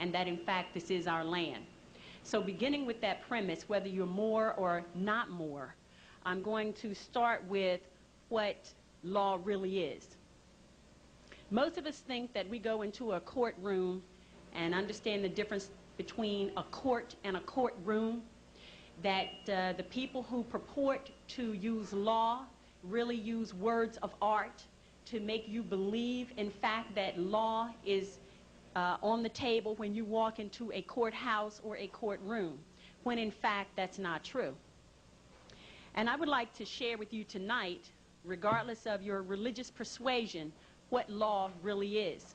and that in fact this is our land. So beginning with that premise, whether you're more or not more, I'm going to start with what law really is. Most of us think that we go into a courtroom and understand the difference between a court and a courtroom, that the people who purport to use law really use words of art to make you believe, in fact, that law is on the table when you walk into a courthouse or a courtroom, when in fact that's not true. And I would like to share with you tonight, regardless of your religious persuasion, what law really is.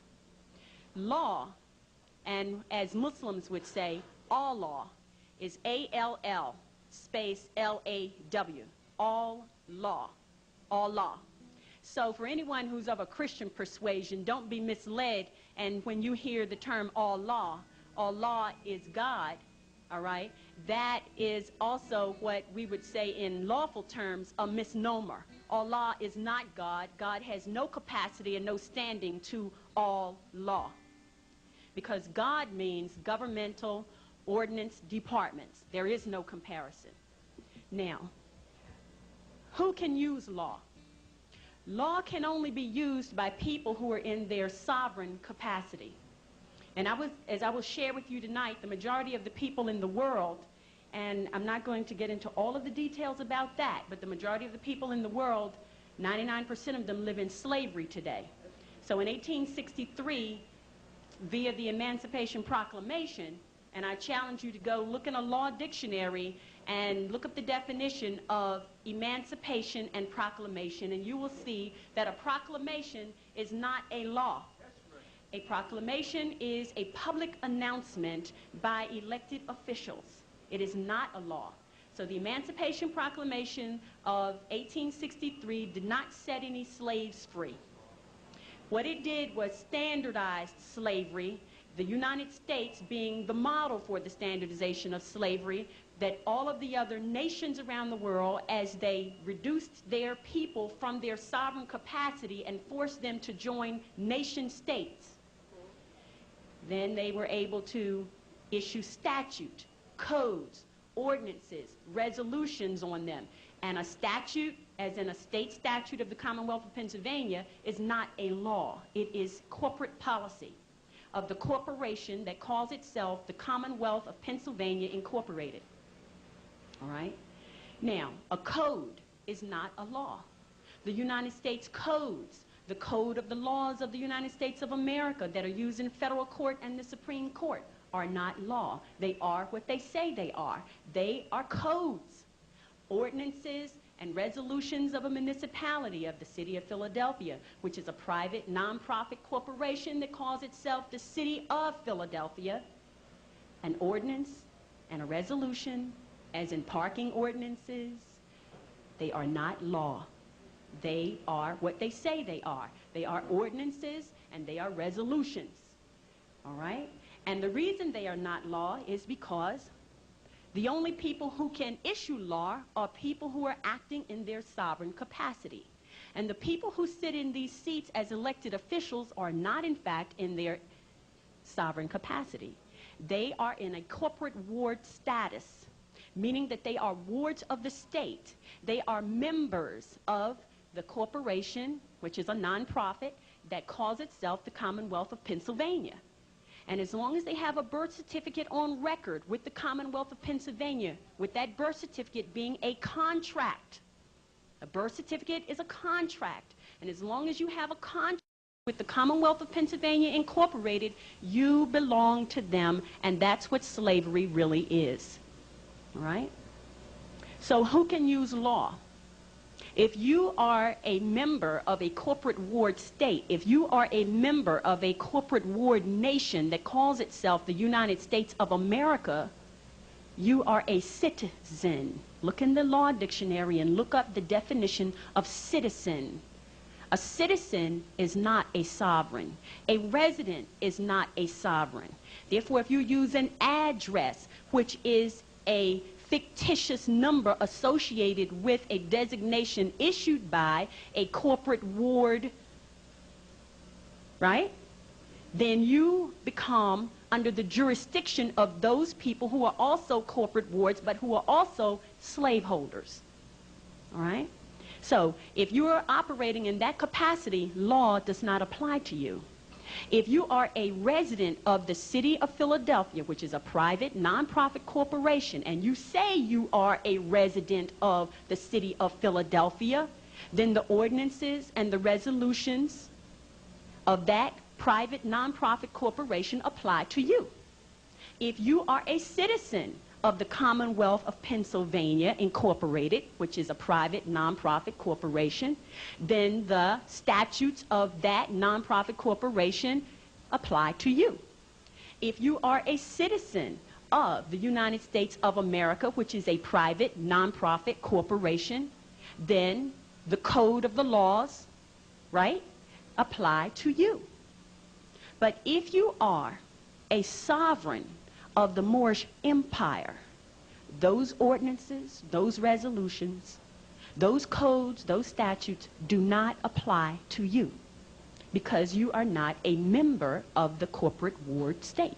Law, and as Muslims would say, all law, is A-L-L space L-A-W, all law, all law. So for anyone who's of a Christian persuasion, don't be misled, and when you hear the term all law is God, all right? That is also what we would say in lawful terms a misnomer. Allah is not God. God has no capacity and no standing to all law, because God means governmental ordinance departments. There is no comparison. Now, who can use law? Law can only be used by people who are in their sovereign capacity. And as I will share with you tonight, the majority of the people in the world, and I'm not going to get into all of the details about that, but the majority of the people in the world, 99% of them live in slavery today. So in 1863, via the Emancipation Proclamation, and I challenge you to go look in a law dictionary and look up the definition of emancipation and proclamation, and you will see that a proclamation is not a law. A proclamation is a public announcement by elected officials. It is not a law. So the Emancipation Proclamation of 1863 did not set any slaves free. What it did was standardized slavery, the United States being the model for the standardization of slavery, that all of the other nations around the world, as they reduced their people from their sovereign capacity and forced them to join nation states, then they were able to issue statute, codes, ordinances, resolutions on them. And a statute, as in a state statute of the Commonwealth of Pennsylvania, is not a law. It is corporate policy of the corporation that calls itself the Commonwealth of Pennsylvania Incorporated. All right? Now, a code is not a law. The United States codes, the code of the laws of the United States of America that are used in federal court and the Supreme Court, are not law. They are what they say they are. They are codes, ordinances, and resolutions of a municipality of the city of Philadelphia, which is a private nonprofit corporation that calls itself the City of Philadelphia. An ordinance and a resolution, as in parking ordinances, they are not law. They are what they say they are. They are ordinances and they are resolutions. All right? And the reason they are not law is because the only people who can issue law are people who are acting in their sovereign capacity. And the people who sit in these seats as elected officials are not, in fact, in their sovereign capacity. They are in a corporate ward status, meaning that they are wards of the state. They are members of the corporation, which is a nonprofit, that calls itself the Commonwealth of Pennsylvania. And as long as they have a birth certificate on record with the Commonwealth of Pennsylvania, with that birth certificate being a contract, a birth certificate is a contract, and as long as you have a contract with the Commonwealth of Pennsylvania Incorporated, you belong to them, and that's what slavery really is. All right? So who can use law? If you are a member of a corporate ward state, if you are a member of a corporate ward nation that calls itself the United States of America, you are a citizen. Look in the law dictionary and look up the definition of citizen. A citizen is not a sovereign. A resident is not a sovereign. Therefore, if you use an address, which is a fictitious number associated with a designation issued by a corporate ward, right? Then you become under the jurisdiction of those people who are also corporate wards, but who are also slaveholders. All right? So if you are operating in that capacity, law does not apply to you. If you are a resident of the city of Philadelphia, which is a private nonprofit corporation, and you say you are a resident of the city of Philadelphia, then the ordinances and the resolutions of that private nonprofit corporation apply to you. If you are a citizen of the Commonwealth of Pennsylvania Incorporated, which is a private nonprofit corporation, then the statutes of that nonprofit corporation apply to you. If you are a citizen of the United States of America, which is a private nonprofit corporation, then the code of the laws, right, apply to you. But if you are a sovereign of the Moorish Empire, those ordinances, those resolutions, those codes, those statutes do not apply to you because you are not a member of the corporate ward state.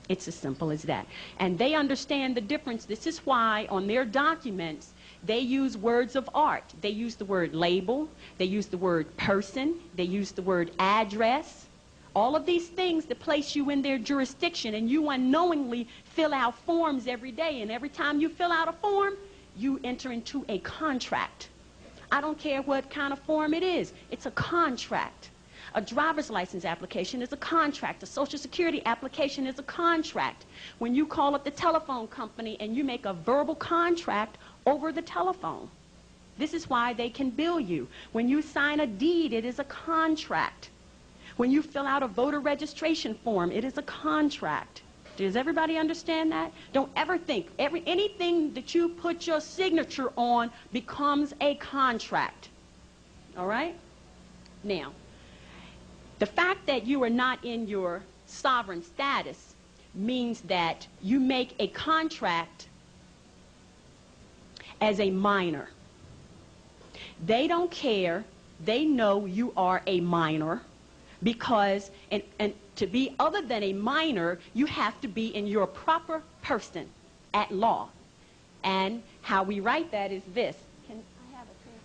It's as simple as that. And they understand the difference. This is why on their documents they use words of art. They use the word label, they use the word person, they use the word address. All of these things that place you in their jurisdiction, and you unknowingly fill out forms every day, and every time you fill out a form, you enter into a contract. I don't care what kind of form it is. It's a contract. A driver's license application is a contract. A Social Security application is a contract. When you call up the telephone company and you make a verbal contract over the telephone, this is why they can bill you. When you sign a deed, it is a contract. When you fill out a voter registration form, it is a contract. Does everybody understand that? Don't ever think anything that you put your signature on becomes a contract. All right? Now, the fact that you are not in your sovereign status means that you make a contract as a minor. They don't care. They know you are a minor. Because, and to be other than a minor, you have to be in your proper person at law. And how we write that is this. Can I have a pen?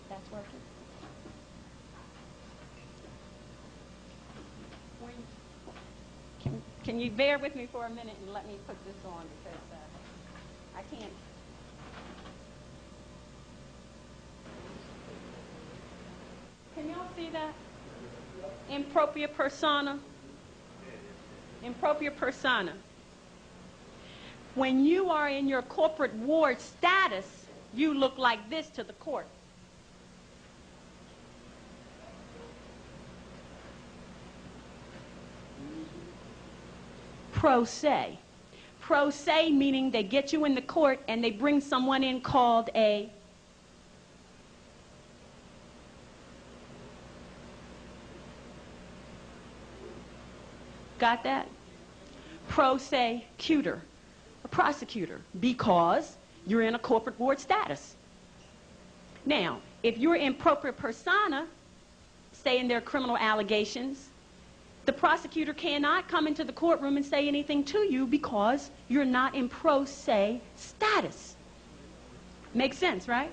That's working. Can you bear with me for a minute and let me put this on, because I can't. Can y'all see that? Impropria persona. Impropria persona. When you are in your corporate ward status, you look like this to the court. Pro se. Pro se meaning they get you in the court and they bring someone in called a got that? Pro se cutor, a prosecutor, because you're in a corporate ward status. Now, if you're in propria persona, say in their criminal allegations, the prosecutor cannot come into the courtroom and say anything to you because you're not in pro se status. Makes sense, right?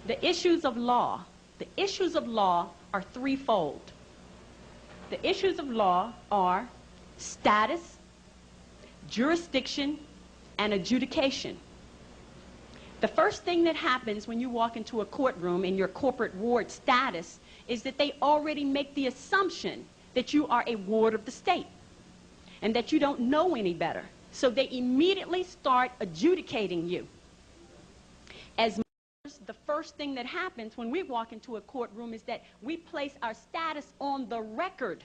The issues of law are threefold. The issues of law are status, jurisdiction, and adjudication. The first thing that happens when you walk into a courtroom in your corporate ward status is that they already make the assumption that you are a ward of the state and that you don't know any better. So they immediately start adjudicating you. As the first thing that happens when we walk into a courtroom is that we place our status on the record.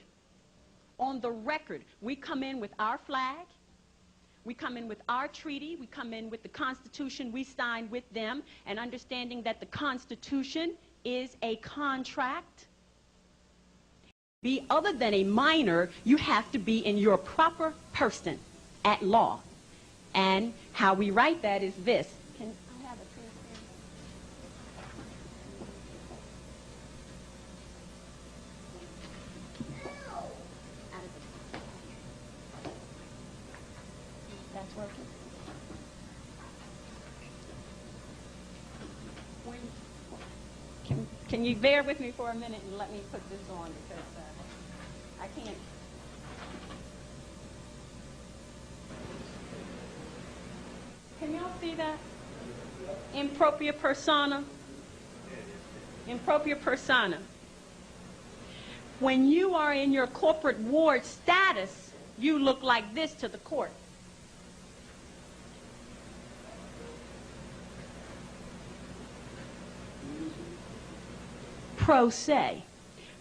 On the record. We come in with our flag. We come in with our treaty. We come in with the Constitution we signed with them, and understanding that the Constitution is a contract. Be other than a minor, you have to be in your proper person at law. And how we write that is this. Can I have a transparent? That's working. Can you bear with me for a minute and let me put this on, because I can't. Can y'all see that? Impropria persona. Impropria persona. When you are in your corporate ward status, you look like this to the court. Pro se.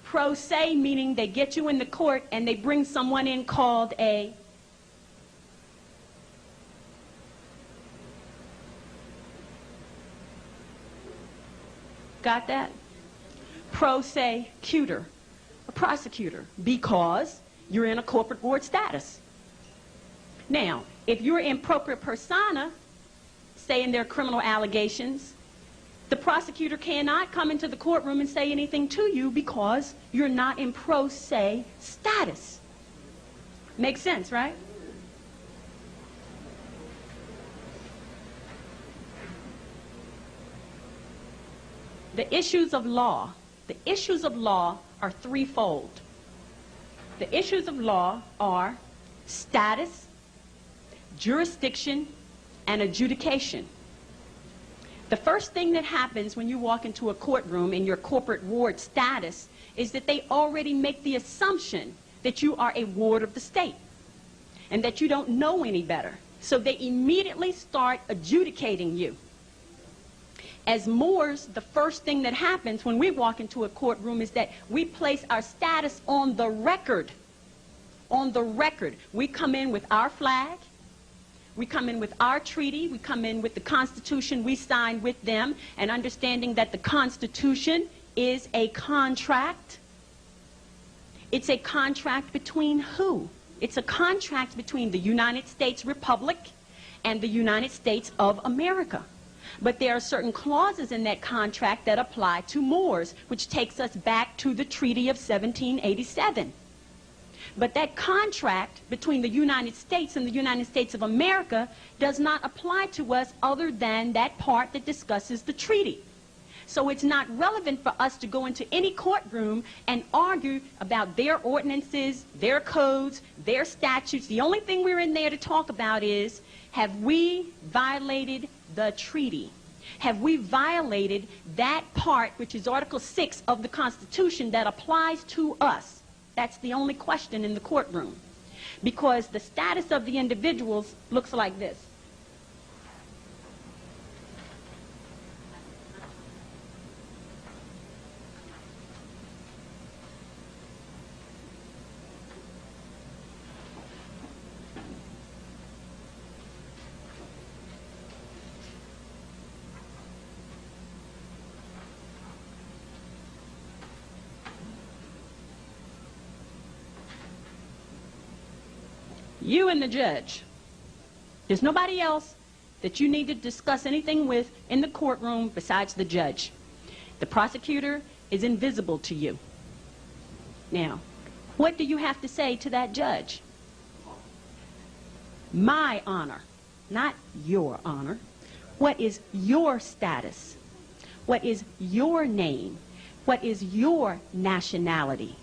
Pro se meaning they get you in the court and they bring someone in called a got that? Pro se cutor, a prosecutor, because you're in a corporate ward status. Now, if you're in propria persona, say in their criminal allegations, the prosecutor cannot come into the courtroom and say anything to you because you're not in pro se status. Makes sense, right? The issues of law are threefold. The issues of law are status, jurisdiction, and adjudication. The first thing that happens when you walk into a courtroom in your corporate ward status is that they already make the assumption that you are a ward of the state and that you don't know any better. So they immediately start adjudicating you. As Moors, the first thing that happens when we walk into a courtroom is that we place our status on the record. On the record. We come in with our flag. We come in with our treaty. We come in with the Constitution we signed with them, and understanding that the Constitution is a contract. It's a contract between who? It's a contract between the United States Republic and the United States of America. But there are certain clauses in that contract that apply to Moors, which takes us back to the Treaty of 1787. But that contract between the United States and the United States of America does not apply to us other than that part that discusses the treaty. So it's not relevant for us to go into any courtroom and argue about their ordinances, their codes, their statutes. The only thing we're in there to talk about is, have we violated the treaty? Have we violated that part, which is Article 6 of the Constitution, that applies to us? That's the only question in the courtroom, because the status of the individuals looks like this. You and the judge. There's nobody else that you need to discuss anything with in the courtroom besides the judge. The prosecutor is invisible to you. Now, what do you have to say to that judge? My honor, not your honor. What is your status? What is your name? What is your nationality?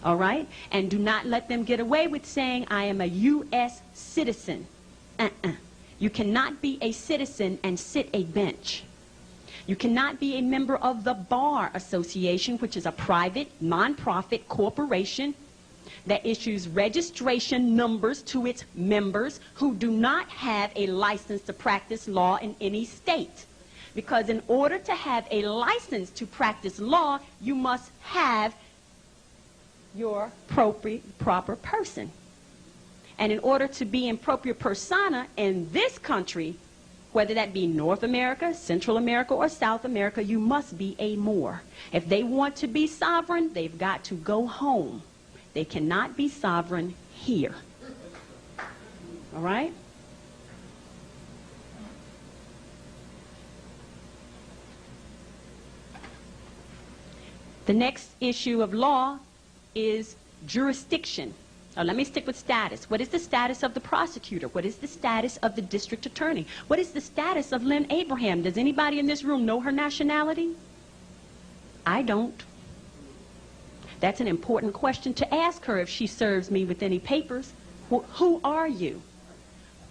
All right? And do not let them get away with saying, I am a U.S. citizen. You cannot be a citizen and sit a bench. You cannot be a member of the Bar Association, which is a private, non-profit corporation that issues registration numbers to its members who do not have a license to practice law in any state. Because in order to have a license to practice law, you must have your proper person. And in order to be in propria persona in this country, Whether that be North America, Central America, or South America, you must be a Moor. If they want to be sovereign, they've got to go home. They cannot be sovereign here. All right? The next issue of law is jurisdiction. Now, let me stick with status. What is the status of the prosecutor? What is the status of the district attorney? What is the status of Lynn Abraham? Does anybody in this room know her nationality? I don't. That's an important question to ask her if she serves me with any papers. Well, who are you?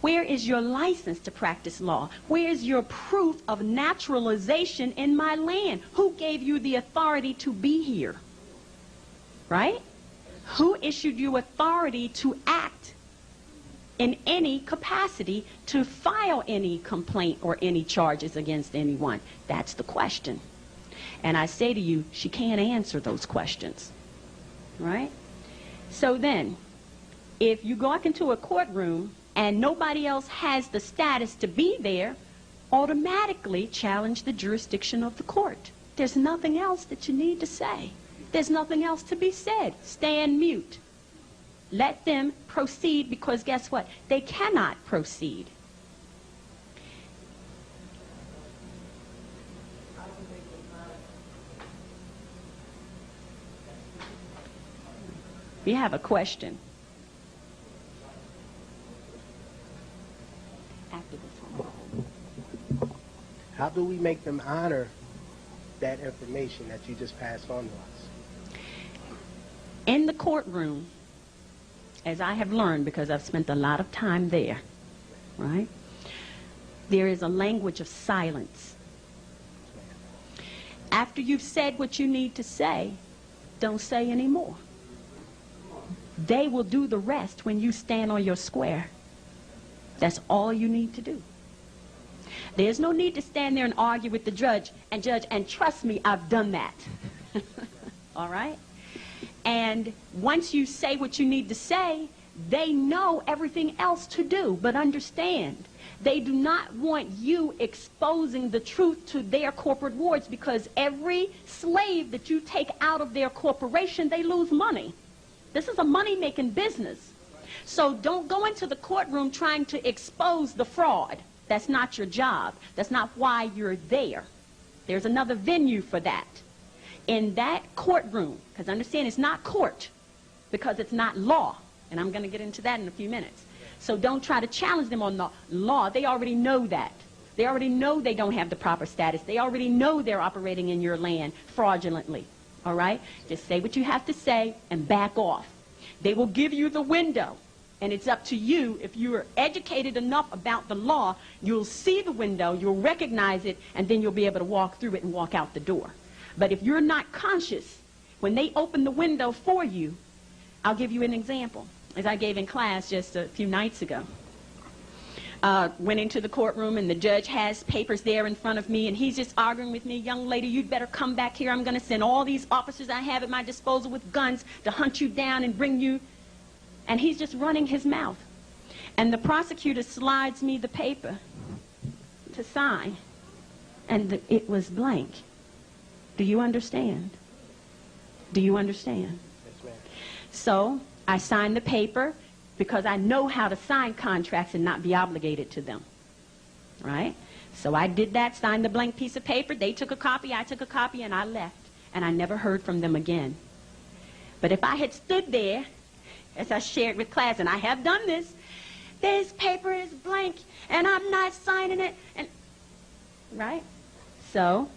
Where is your license to practice law? Where is your proof of naturalization in my land? Who gave you the authority to be here? Right? Who issued you authority to act in any capacity, to file any complaint or any charges against anyone? That's the question. And I say to you, she can't answer those questions. Right? So then, if you walk into a courtroom and nobody else has the status to be there, automatically challenge the jurisdiction of the court. There's nothing else that you need to say. There's nothing else to be said. Stand mute. Let them proceed, because guess what? They cannot proceed. We have a question. After this one. How do we make them honor that information that you just passed on to us? In the courtroom, as I have learned, because I've spent a lot of time there, right? There is a language of silence. After you've said what you need to say, don't say any more. They will do the rest when you stand on your square. That's all you need to do. There's no need to stand there and argue with the judge, and trust me, I've done that. All right? And once you say what you need to say, they know everything else to do. But understand, they do not want you exposing the truth to their corporate wards, because every slave that you take out of their corporation, they lose money. This is a money-making business. So don't go into the courtroom trying to expose the fraud. That's not your job. That's not why you're there. There's another venue for that. In that courtroom, because understand, it's not court, because it's not law. And I'm going to get into that in a few minutes. So don't try to challenge them on the law. They already know that. They already know they don't have the proper status. They already know they're operating in your land fraudulently. All right? Just say what you have to say and back off. They will give you the window. And it's up to you. If you're educated enough about the law, you'll see the window, you'll recognize it, and then you'll be able to walk through it and walk out the door. But if you're not conscious, when they open the window for you, I'll give you an example, as I gave in class just a few nights ago. Went into the courtroom, and the judge has papers there in front of me, and he's just arguing with me, young lady, you'd better come back here. I'm going to send all these officers I have at my disposal with guns to hunt you down and bring you. And he's just running his mouth. And the prosecutor slides me the paper to sign, and it was blank. Do you understand? Do you understand? Yes, ma'am. So I signed the paper, because I know how to sign contracts and not be obligated to them, right? So I did that, signed the blank piece of paper. They took a copy, I took a copy, and I left. And I never heard from them again. But if I had stood there, as I shared with class, and I have done this paper is blank, and I'm not signing it, and right? So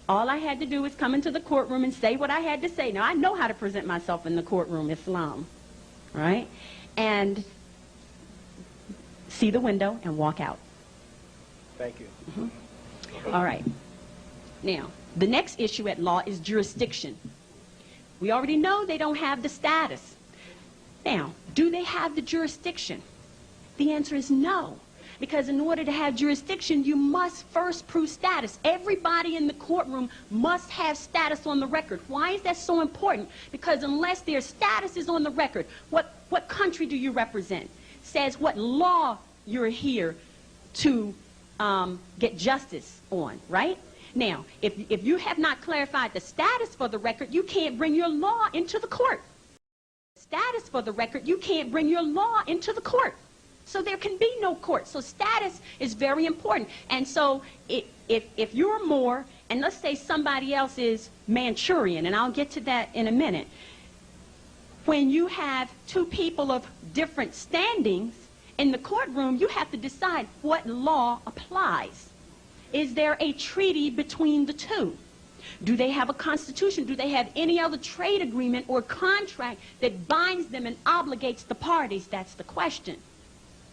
all I had to do was come into the courtroom and say what I had to say. Now, I know how to present myself in the courtroom, Islam, right? And see the window and walk out. Thank you. Mm-hmm. All right. Now, the next issue at law is jurisdiction. We already know they don't have the status. Now, do they have the jurisdiction? The answer is no. Because in order to have jurisdiction, you must first prove status. Everybody in the courtroom must have status on the record. Why is that so important? Because unless their status is on the record, what country do you represent? Says what law you're here to get justice on, right? Now, if you have not clarified the status for the record, you can't bring your law into the court. Status for the record, you can't bring your law into the court. So there can be no court. So status is very important. And so if you're Moor, and let's say somebody else is Manchurian, and I'll get to that in a minute, when you have two people of different standings in the courtroom, you have to decide what law applies. Is there a treaty between the two? Do they have a constitution? Do they have any other trade agreement or contract that binds them and obligates the parties? That's the question.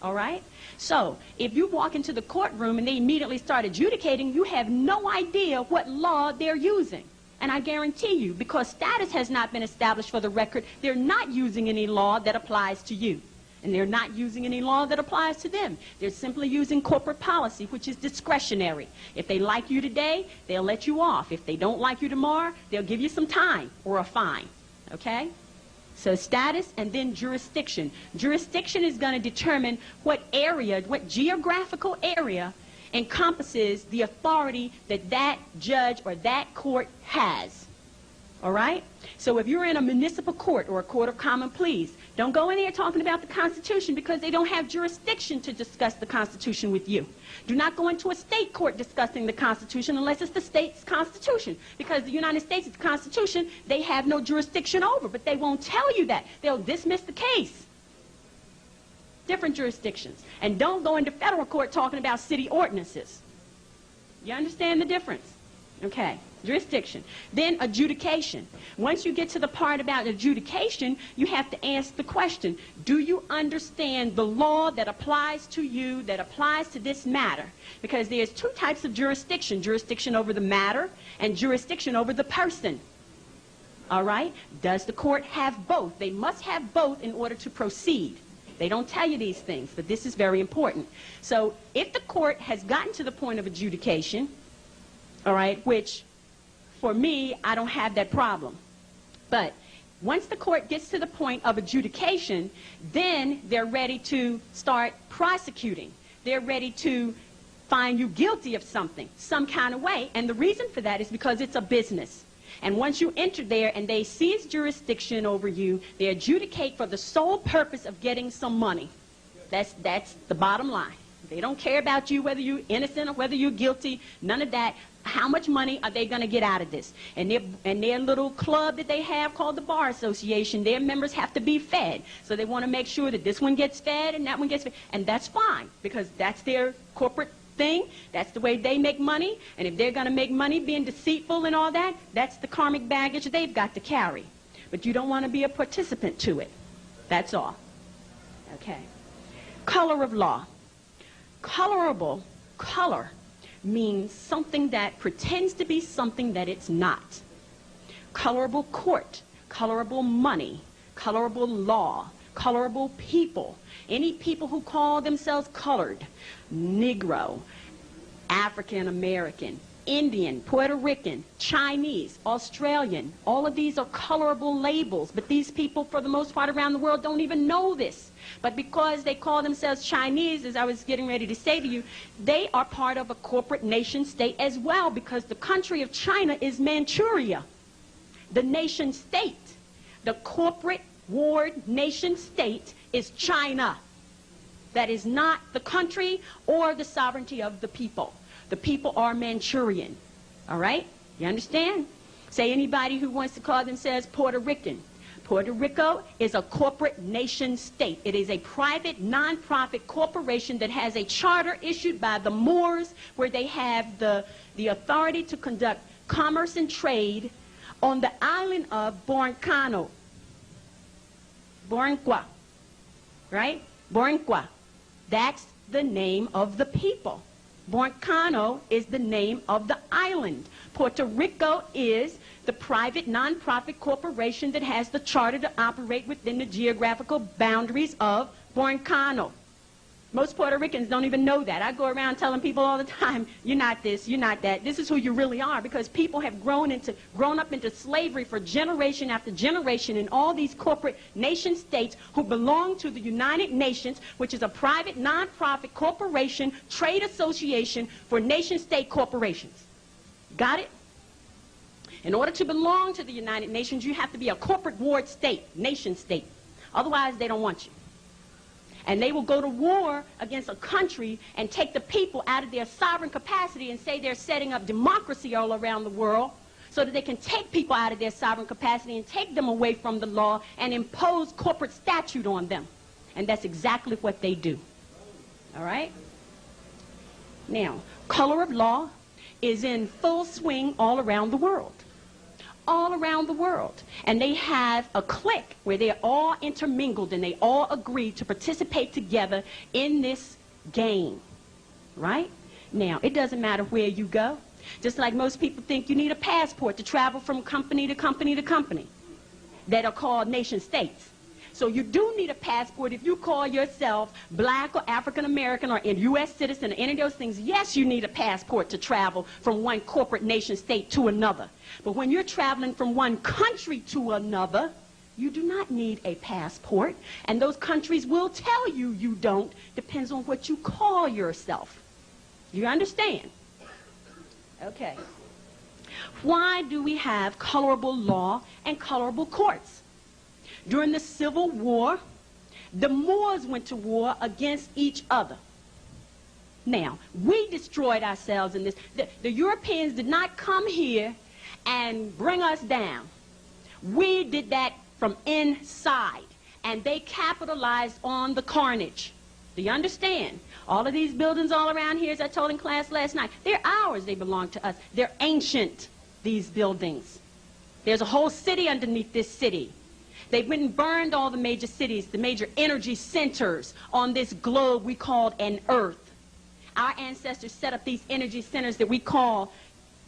All right? So, if you walk into the courtroom and they immediately start adjudicating, you have no idea what law they're using. And I guarantee you, because status has not been established for the record, they're not using any law that applies to you. And they're not using any law that applies to them. They're simply using corporate policy, which is discretionary. If they like you today, they'll let you off. If they don't like you tomorrow, they'll give you some time or a fine. Okay? So status and then jurisdiction. Jurisdiction is going to determine what area, what geographical area encompasses the authority that that judge or that court has. All right? So if you're in a municipal court or a court of common pleas, don't go in there talking about the Constitution, because they don't have jurisdiction to discuss the Constitution with you. Do not go into a state court discussing the Constitution unless it's the state's Constitution, because the United States' Constitution they have no jurisdiction over, but they won't tell you that. They'll dismiss the case. Different jurisdictions. And don't go into federal court talking about city ordinances. You understand the difference? Okay. Jurisdiction. Then adjudication. Once you get to the part about adjudication, you have to ask the question, do you understand the law that applies to you, that applies to this matter? Because there's two types of jurisdiction. Jurisdiction over the matter and jurisdiction over the person. All right? Does the court have both? They must have both in order to proceed. They don't tell you these things, but this is very important. So if the court has gotten to the point of adjudication, all right, which for me, I don't have that problem. But once the court gets to the point of adjudication, then they're ready to start prosecuting. They're ready to find you guilty of something, some kind of way. And the reason for that is because it's a business. And once you enter there and they seize jurisdiction over you, they adjudicate for the sole purpose of getting some money. That's the bottom line. They don't care about you, whether you're innocent or whether you're guilty, none of that. How much money are they going to get out of this? And their little club that they have called the Bar Association, their members have to be fed. So they want to make sure that this one gets fed and that one gets fed. And that's fine, because that's their corporate thing. That's the way they make money. And if they're going to make money being deceitful and all that, that's the karmic baggage they've got to carry. But you don't want to be a participant to it. That's all. Okay. Color of law. Colorable, color, means something that pretends to be something that it's not. Colorable court, colorable money, colorable law, colorable people. Any people who call themselves colored, Negro, African American, Indian, Puerto Rican, Chinese, Australian, all of these are colorable labels, but these people for the most part around the world don't even know this. But because they call themselves Chinese, as I was getting ready to say to you, they are part of a corporate nation state as well, because the country of China is Manchuria. The nation state, the corporate ward nation state is China. That is not the country or the sovereignty of the people. The people are Manchurian. All right? You understand? Say anybody who wants to call themselves Puerto Rican. Puerto Rico is a corporate nation state. It is a private, non-profit corporation that has a charter issued by the Moors, where they have the authority to conduct commerce and trade on the island of Borinquano. Borinqua. Right? Borinqua. That's the name of the people. Borinquano is the name of the island. Puerto Rico is the private non-profit corporation that has the charter to operate within the geographical boundaries of Borinquano. Most Puerto Ricans don't even know that. I go around telling people all the time, you're not this, you're not that. This is who you really are, because people have grown up into slavery for generation after generation in all these corporate nation states who belong to the United Nations, which is a private, non-profit corporation, trade association for nation-state corporations. Got it? In order to belong to the United Nations, you have to be a corporate ward state, nation state. Otherwise, they don't want you. And they will go to war against a country and take the people out of their sovereign capacity and say they're setting up democracy all around the world so that they can take people out of their sovereign capacity and take them away from the law and impose corporate statute on them. And that's exactly what they do. All right? Now, color of law is in full swing all around the world. All around the world. And they have a clique where they're all intermingled and they all agree to participate together in this game. Right? Now, it doesn't matter where you go. Just like most people think you need a passport to travel from company to company to company that are called nation states. So you do need a passport if you call yourself black or African American or a U.S. citizen or any of those things. Yes, you need a passport to travel from one corporate nation state to another. But when you're traveling from one country to another, you do not need a passport. And those countries will tell you you don't. Depends on what you call yourself. You understand? Okay. Why do we have colorable law and colorable courts? During the Civil War, the Moors went to war against each other. Now, we destroyed ourselves in this. The Europeans did not come here and bring us down. We did that from inside, and they capitalized on the carnage. Do you understand? All of these buildings all around here, as I told in class last night, they're ours. They belong to us. They're ancient, these buildings. There's a whole city underneath this city. They went and burned all the major cities, the major energy centers on this globe we called an earth. Our ancestors set up these energy centers that we call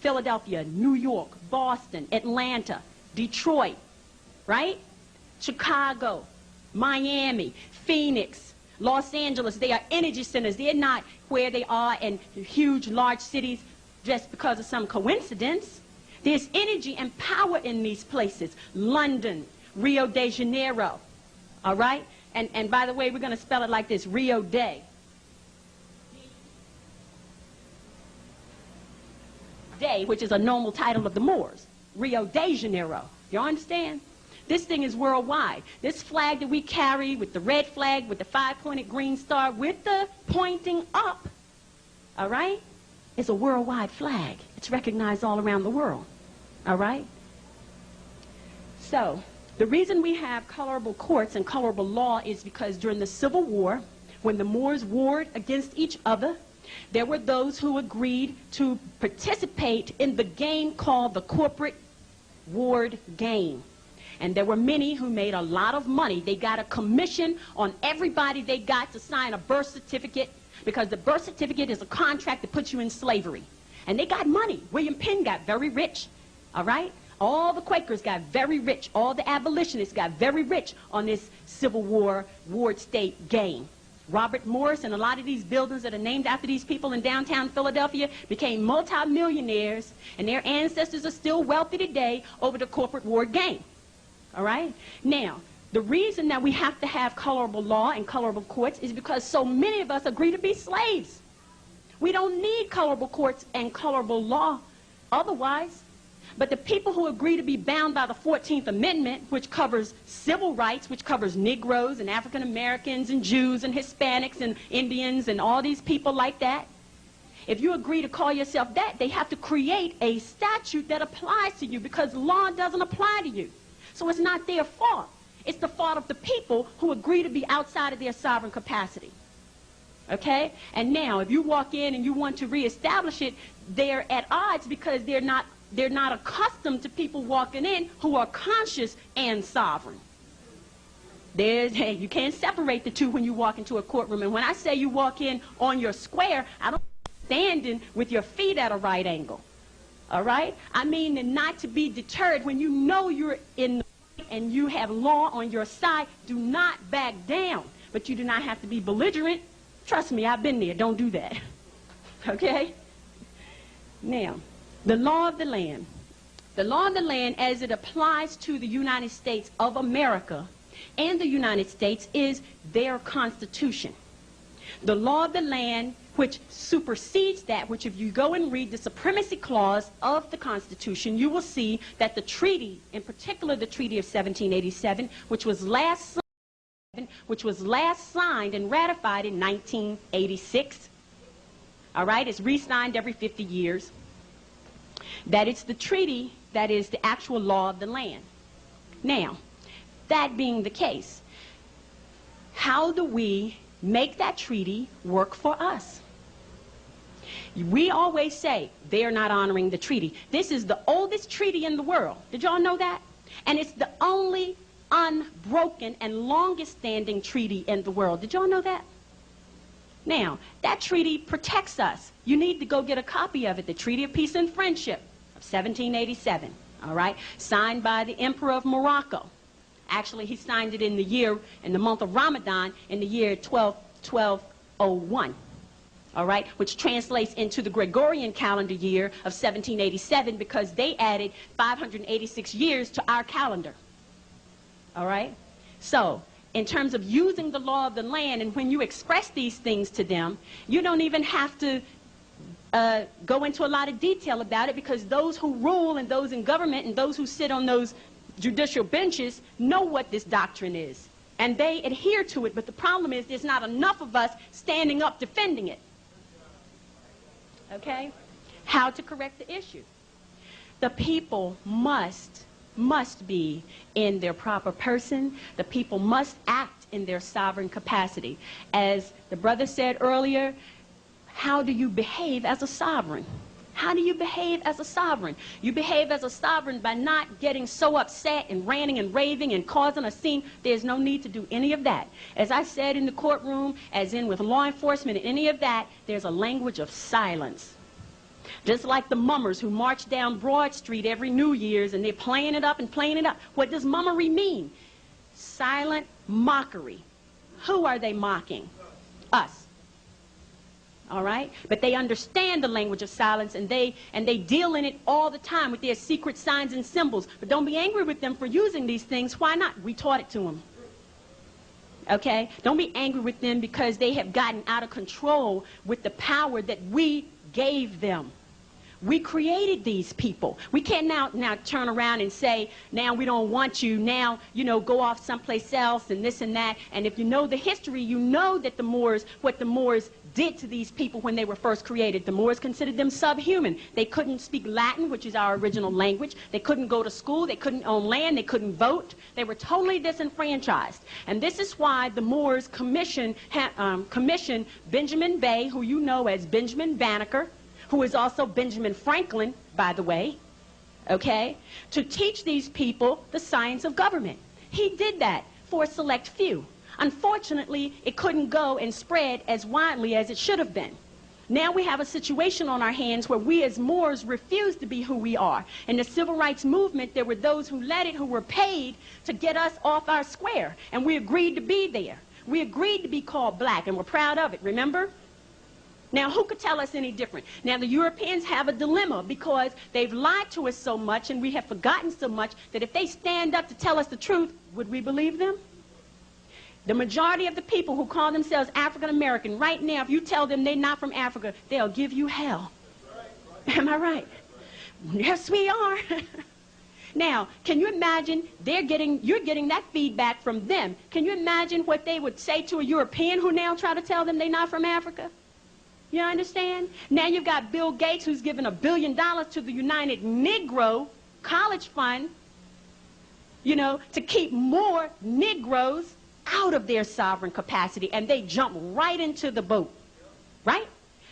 Philadelphia, New York, Boston, Atlanta, Detroit, right? Chicago, Miami, Phoenix, Los Angeles. They are energy centers. They're not where they are in huge, large cities just because of some coincidence. There's energy and power in these places. London, Rio de Janeiro, all right? And by the way, we're going to spell it like this, Rio de. De, which is a normal title of the Moors. Rio de Janeiro. You understand? This thing is worldwide. This flag that we carry with the red flag, with the five-pointed green star, with the pointing up, all right, is a worldwide flag. It's recognized all around the world, all right? So, the reason we have colorable courts and colorable law is because during the Civil War, when the Moors warred against each other, there were those who agreed to participate in the game called the corporate ward game. And there were many who made a lot of money. They got a commission on everybody they got to sign a birth certificate, because the birth certificate is a contract that puts you in slavery. And they got money. William Penn got very rich, all right? All the Quakers got very rich. All the abolitionists got very rich on this Civil War ward state game. Robert Morris and a lot of these buildings that are named after these people in downtown Philadelphia became multimillionaires, and their ancestors are still wealthy today over the corporate ward game. All right? Now, the reason that we have to have colorable law and colorable courts is because so many of us agree to be slaves. We don't need colorable courts and colorable law otherwise. But the people who agree to be bound by the 14th Amendment, which covers civil rights, which covers Negroes and African Americans and Jews and Hispanics and Indians and all these people like that, if you agree to call yourself that, they have to create a statute that applies to you, because law doesn't apply to you. So it's not their fault. It's the fault of the people who agree to be outside of their sovereign capacity. Okay? And now, if you walk in and you want to reestablish it, they're at odds because they're not accustomed to people walking in who are conscious and sovereign. Hey, you can't separate the two when you walk into a courtroom. And when I say you walk in on your square, I don't mean standing with your feet at a right angle. All right? I mean not to be deterred when you know you're in the right and you have law on your side. Do not back down. But you do not have to be belligerent. Trust me, I've been there. Don't do that. Okay? Now, the law of the land. The law of the land as it applies to the United States of America and the United States is their constitution. The law of the land, which supersedes that, which if you go and read the supremacy clause of the Constitution, you will see that the treaty, in particular the Treaty of 1787, which was last signed and ratified in 1986. All right, it's re-signed every 50 years. That it's the treaty that is the actual law of the land. Now, that being the case, how do we make that treaty work for us? We always say they're not honoring the treaty. This is the oldest treaty in the world. Did y'all know that? And it's the only unbroken and longest standing treaty in the world. Did y'all know that? Now, that treaty protects us. You need to go get a copy of it, the Treaty of Peace and Friendship of 1787, all right, signed by the Emperor of Morocco. Actually, he signed it in the month of Ramadan in the year 1201, all right, which translates into the Gregorian calendar year of 1787 because they added 586 years to our calendar, all right? So, in terms of using the law of the land, and when you express these things to them, you don't even have to go into a lot of detail about it because those who rule and those in government and those who sit on those judicial benches know what this doctrine is. And they adhere to it, but the problem is there's not enough of us standing up defending it. Okay? How to correct the issue? The people must be in their proper person. The people must act in their sovereign capacity. As the brother said earlier, how do you behave as a sovereign? How do you behave as a sovereign? You behave as a sovereign by not getting so upset and ranting and raving and causing a scene. There's no need to do any of that. As I said in the courtroom, as in with law enforcement and any of that, there's a language of silence. Just like the mummers who march down Broad Street every New Year's and they're playing it up and playing it up. What does mummery mean? Silent mockery. Who are they mocking? Us. All right? But they understand the language of silence and they deal in it all the time with their secret signs and symbols. But don't be angry with them for using these things. Why not? We taught it to them. Okay? Don't be angry with them because they have gotten out of control with the power that we gave them. We created these people. We can't now turn around and say, now we don't want you, now, you know, go off someplace else and this and that. And if you know the history, you know that the Moors, what the Moors did to these people when they were first created. The Moors considered them subhuman. They couldn't speak Latin, which is our original language. They couldn't go to school. They couldn't own land. They couldn't vote. They were totally disenfranchised. And this is why the Moors commissioned Benjamin Bay, who you know as Benjamin Banneker, who is also Benjamin Franklin, by the way, okay, to teach these people the science of government. He did that for a select few. Unfortunately, it couldn't go and spread as widely as it should have been. Now we have a situation on our hands where we as Moors refuse to be who we are. In the civil rights movement, there were those who led it who were paid to get us off our square, and we agreed to be there. We agreed to be called black, and we're proud of it, remember? Now, who could tell us any different? Now, the Europeans have a dilemma because they've lied to us so much and we have forgotten so much that if they stand up to tell us the truth, would we believe them? The majority of the people who call themselves African American, right now, if you tell them they're not from Africa, they'll give you hell. Am I right? Yes, we are. Now, can you imagine you're getting that feedback from them. Can you imagine what they would say to a European who now try to tell them they're not from Africa? You understand? Now you've got Bill Gates who's given $1 billion to the United Negro College Fund, you know, to keep more Negroes out of their sovereign capacity, and they jump right into the boat, right?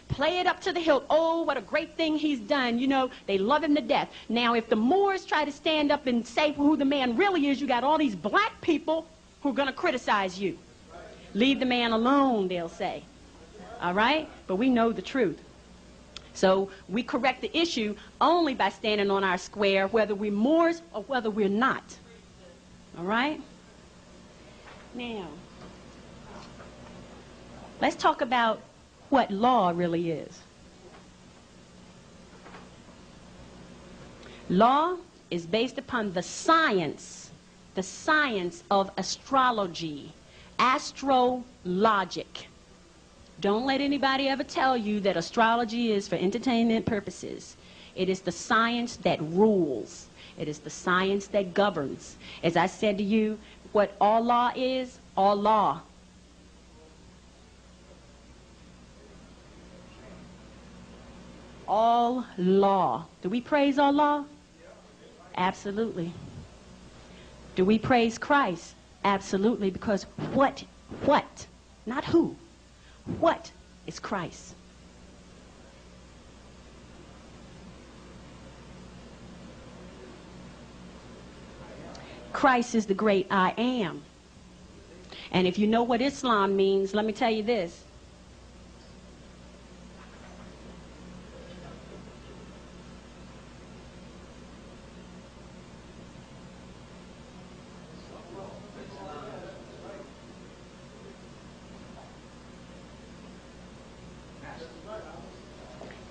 Play it up to the hilt. Oh, what a great thing he's done. You know, they love him to death. Now, if the Moors try to stand up and say who the man really is, you got all these black people who are going to criticize you. Leave the man alone, they'll say. All right? But we know the truth. So we correct the issue only by standing on our square, whether we're Moors or whether we're not. All right? Now, Let's talk about what law really is. Law is based upon the science of astrology, astrologic. Don't let anybody ever tell you that astrology is for entertainment purposes. It is the science that rules. It is the science that governs. As I said to you, what all law is, all law. All law. Do we praise Allah? Absolutely. Do we praise Christ? Absolutely, because what, not who, what is Christ? Christ is the great I am. And if you know what Islam means, let me tell you this.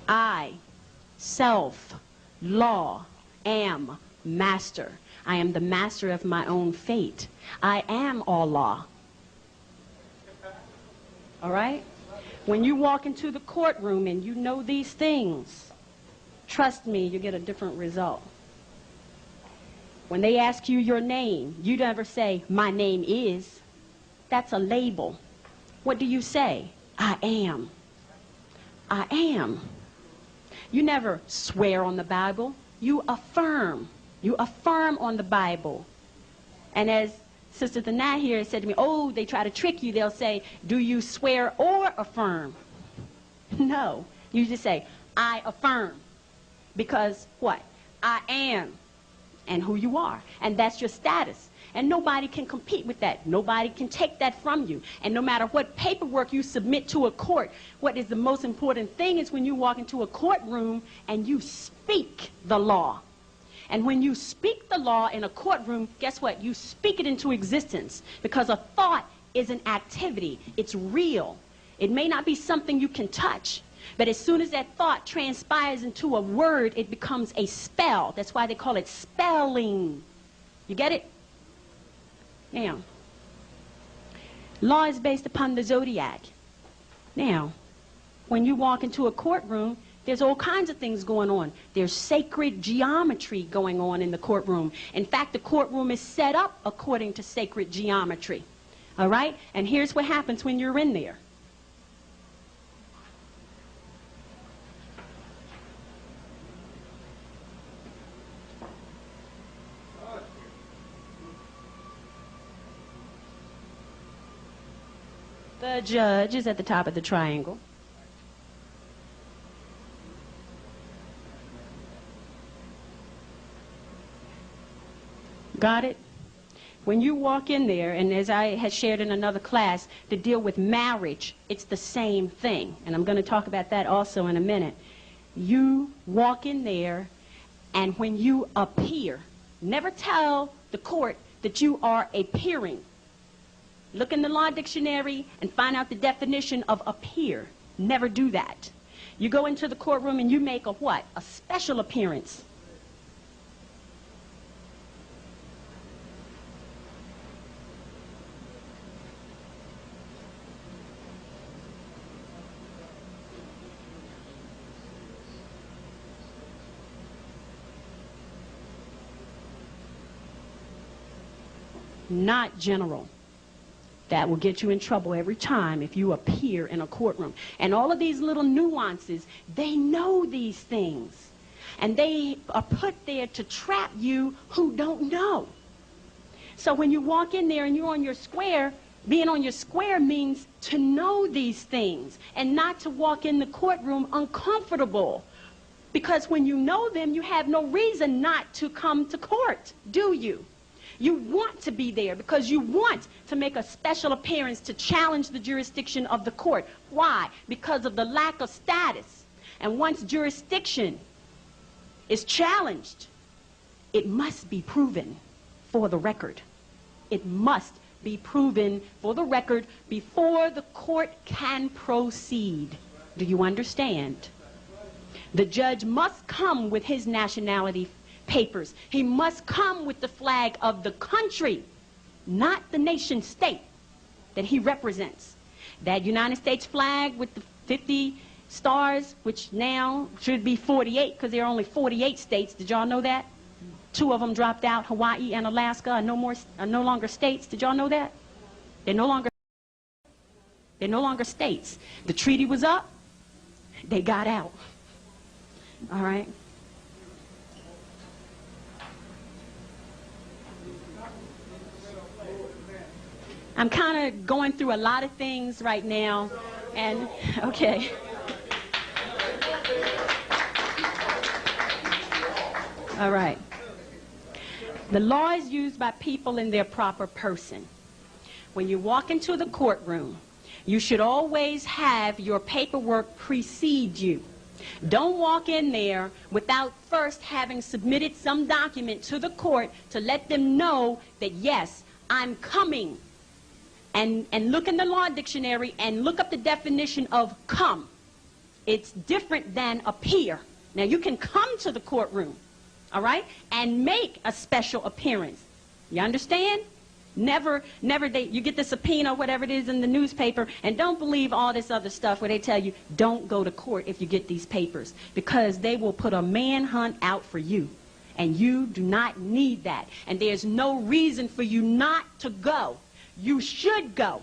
I, self, law, am master. I am the master of my own fate. I am Allah. All right? When you walk into the courtroom and you know these things, trust me, you get a different result. When they ask you your name, you never say, my name is. That's a label. What do you say? I am. I am. You never swear on the Bible. You affirm. You affirm on the Bible. And as Sister Thanai here said to me, oh, they try to trick you. They'll say, do you swear or affirm? No. You just say, I affirm. Because what? I am. And who you are. And that's your status. And nobody can compete with that. Nobody can take that from you. And no matter what paperwork you submit to a court, what is the most important thing is when you walk into a courtroom and you speak the law. And when you speak the law in a courtroom, guess what? You speak it into existence. Because a thought is an activity. It's real. It may not be something you can touch. But as soon as that thought transpires into a word, it becomes a spell. That's why they call it spelling. You get it? Now, law is based upon the zodiac. Now, when you walk into a courtroom, there's all kinds of things going on. There's sacred geometry going on in the courtroom. In fact, the courtroom is set up according to sacred geometry. All right? And here's what happens when you're in there. The judge is at the top of the triangle. Got it? When you walk in there, and as I had shared in another class, to deal with marriage, it's the same thing. And I'm going to talk about that also in a minute. You walk in there, and when you appear, never tell the court that you are appearing. Look in the law dictionary and find out the definition of appear. Never do that. You go into the courtroom and you make a what? A special appearance. Not general. That will get you in trouble every time if you appear in a courtroom. And all of these little nuances, they know these things. And they are put there to trap you who don't know. So when you walk in there and you're on your square, being on your square means to know these things and not to walk in the courtroom uncomfortable. Because when you know them, you have no reason not to come to court, do you? You want to be there because you want to make a special appearance to challenge the jurisdiction of the court. Why? Because of the lack of status. And once jurisdiction is challenged, it must be proven for the record. It must be proven for the record before the court can proceed. Do you understand? The judge must come with his nationality papers. He must come with the flag of the country, not the nation state that he represents. That United States flag with the 50 stars, which now should be 48 because there are only 48 states. Did y'all know that? 2 of them dropped out. Hawaii and Alaska are no longer states. Did y'all know that? They're no longer states. The treaty was up. They got out. All right. I'm kind of going through a lot of things right now, and okay. All right. The law is used by people in their proper person. When you walk into the courtroom, you should always have your paperwork precede you. Don't walk in there without first having submitted some document to the court to let them know that, yes, I'm coming. And look in the law dictionary and look up the definition of come. It's different than appear. Now, you can come to the courtroom, all right, and make a special appearance. You understand? Never, you get the subpoena, whatever it is in the newspaper, and don't believe all this other stuff where they tell you, don't go to court if you get these papers, because they will put a manhunt out for you, and you do not need that, and there's no reason for you not to go. You should go.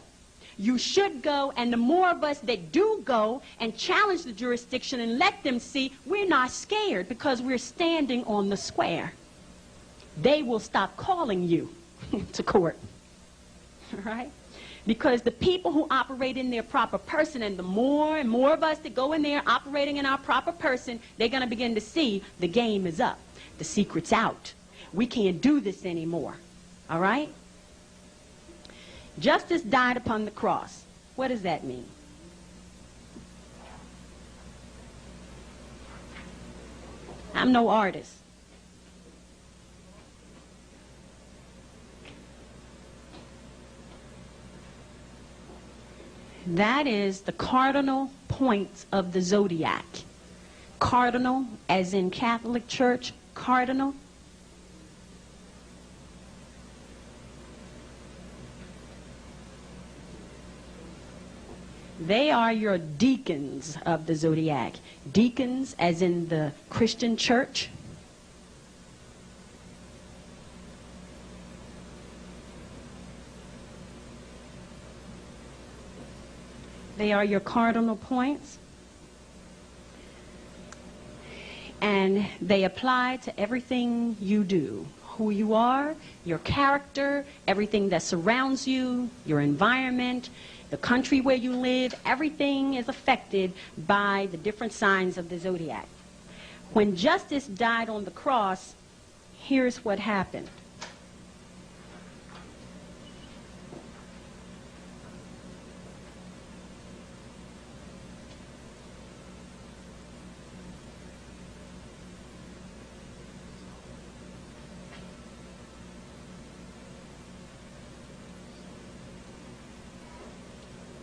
You should go, and the more of us that do go and challenge the jurisdiction and let them see we're not scared because we're standing on the square, they will stop calling you to court, right? Because the people who operate in their proper person, and the more and more of us that go in there operating in our proper person, they're going to begin to see the game is up. The secret's out. We can't do this anymore, all right? Justice died upon the cross. What does that mean? I'm no artist. That is the cardinal points of the zodiac. Cardinal, as in Catholic Church, cardinal. They are your deacons of the zodiac. Deacons, as in the Christian church. They are your cardinal points. And they apply to everything you do. Who you are, your character, everything that surrounds you, your environment, the country where you live, everything is affected by the different signs of the zodiac. When justice died on the cross, here's what happened.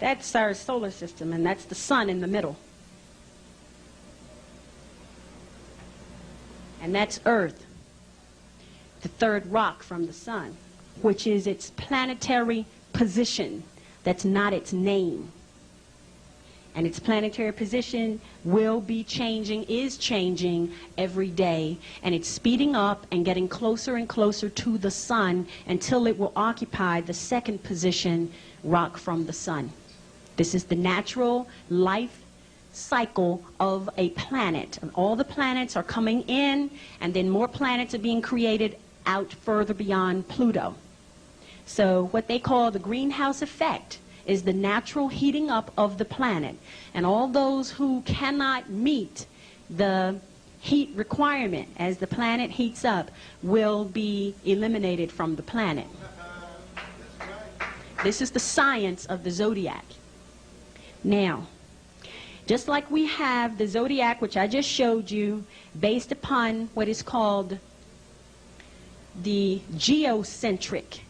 That's our solar system, and that's the sun in the middle. And that's Earth, the third rock from the sun, which is its planetary position. That's not its name. And its planetary position will be changing, is changing every day. And it's speeding up and getting closer and closer to the sun until it will occupy the second position, rock from the sun. This is the natural life cycle of a planet. And all the planets are coming in, and then more planets are being created out further beyond Pluto. So what they call the greenhouse effect is the natural heating up of the planet. And all those who cannot meet the heat requirement as the planet heats up will be eliminated from the planet. This is the science of the zodiac. Now, just like we have the zodiac, which I just showed you, based upon what is called the geocentric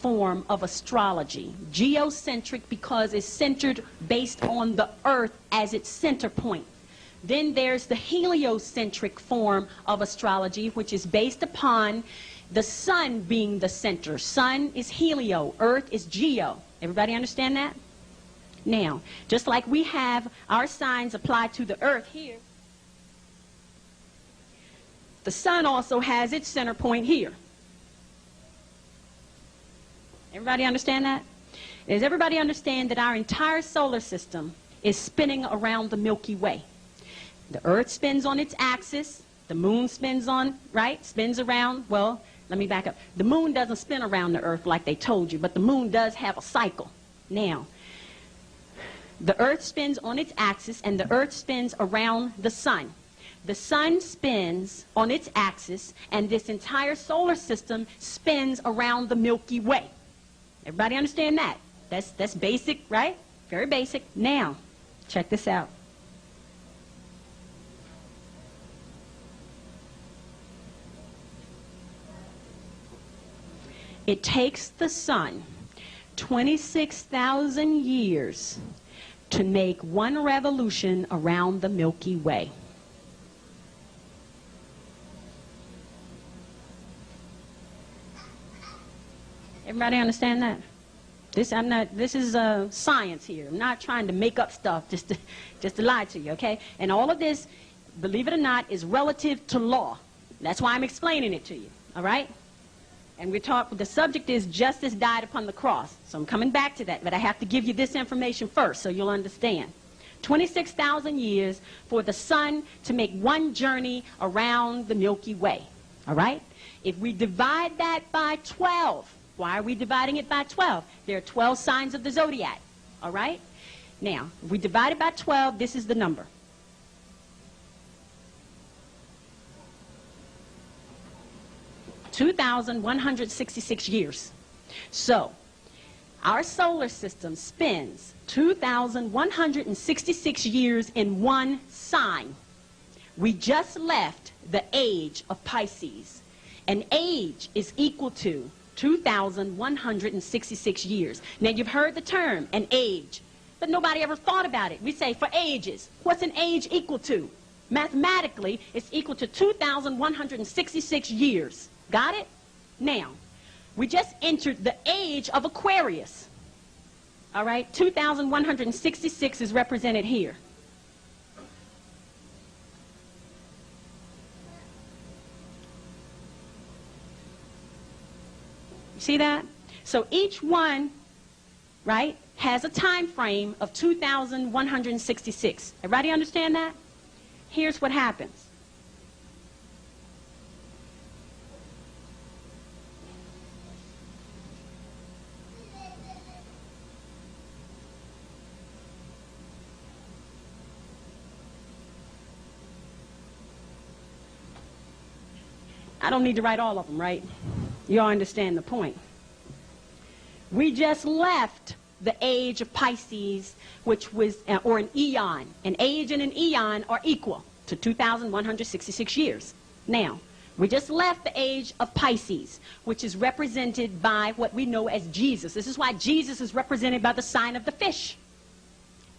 form of astrology. Geocentric because it's centered based on the earth as its center point. Then there's the heliocentric form of astrology, which is based upon the sun being the center. Sun is helio, earth is geo. Everybody understand that? Now, just like we have our signs applied to the earth here, the sun also has its center point here. Everybody understand that? Does everybody understand that our entire solar system is spinning around the Milky Way? The earth spins on its axis, the moon spins on, right, spins around, well, let me back up. The moon doesn't spin around the earth like they told you, but the moon does have a cycle. Now, the earth spins on its axis and the earth spins around the sun. The sun spins on its axis and this entire solar system spins around the Milky Way. Everybody understand that? That's basic, right? Very basic. Now, check this out. It takes the sun 26,000 years to make one revolution around the Milky Way. Everybody understand that? This is science here. I'm not trying to make up stuff just to lie to you, okay? And all of this, believe it or not, is relative to law. That's why I'm explaining it to you, all right? And the subject is justice died upon the cross. So I'm coming back to that, but I have to give you this information first so you'll understand. 26,000 years for the sun to make one journey around the Milky Way, all right? If we divide that by 12, why are we dividing it by 12? There are 12 signs of the zodiac, all right? Now, if we divide it by 12, this is the number. (2,166 years. So, our solar system spins 2,166 years in one sign. We just left the age of Pisces. An age is equal to 2,166 years. Now, you've heard the term, an age, but nobody ever thought about it. We say, for ages, what's an age equal to? Mathematically, it's equal to 2,166 years. Got it? Now, we just entered the age of Aquarius. All right? 2,166 is represented here. You see that? So each one, right, has a time frame of 2,166. Everybody understand that? Here's what happens. I don't need to write all of them, right? You all understand the point. We just left the age of Pisces, which was, or an eon. An age and an eon are equal to 2,166 years. Now, we just left the age of Pisces, which is represented by what we know as Jesus. This is why Jesus is represented by the sign of the fish.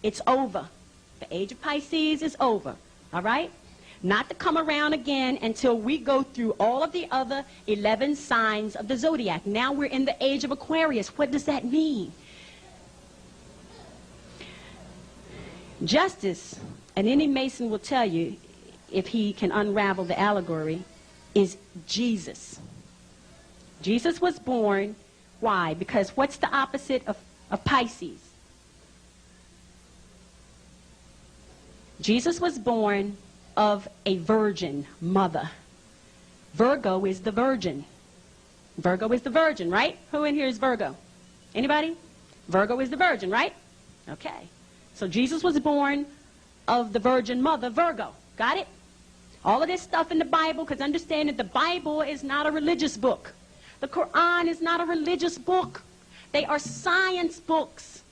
It's over. The age of Pisces is over, all right? Not to come around again until we go through all of the other 11 signs of the zodiac. Now we're in the age of Aquarius. What does that mean? Justice, and any Mason will tell you, if he can unravel the allegory, is Jesus. Jesus was born. Why? Because what's the opposite of Pisces? Jesus was born of a virgin mother. Virgo is the virgin. Virgo is the virgin, right? Who in here is Virgo? Anybody? Virgo is the virgin, right? Okay. So Jesus was born of the virgin mother, Virgo. Got it? All of this stuff in the Bible, because understand that the Bible is not a religious book. The Quran is not a religious book. They are science books.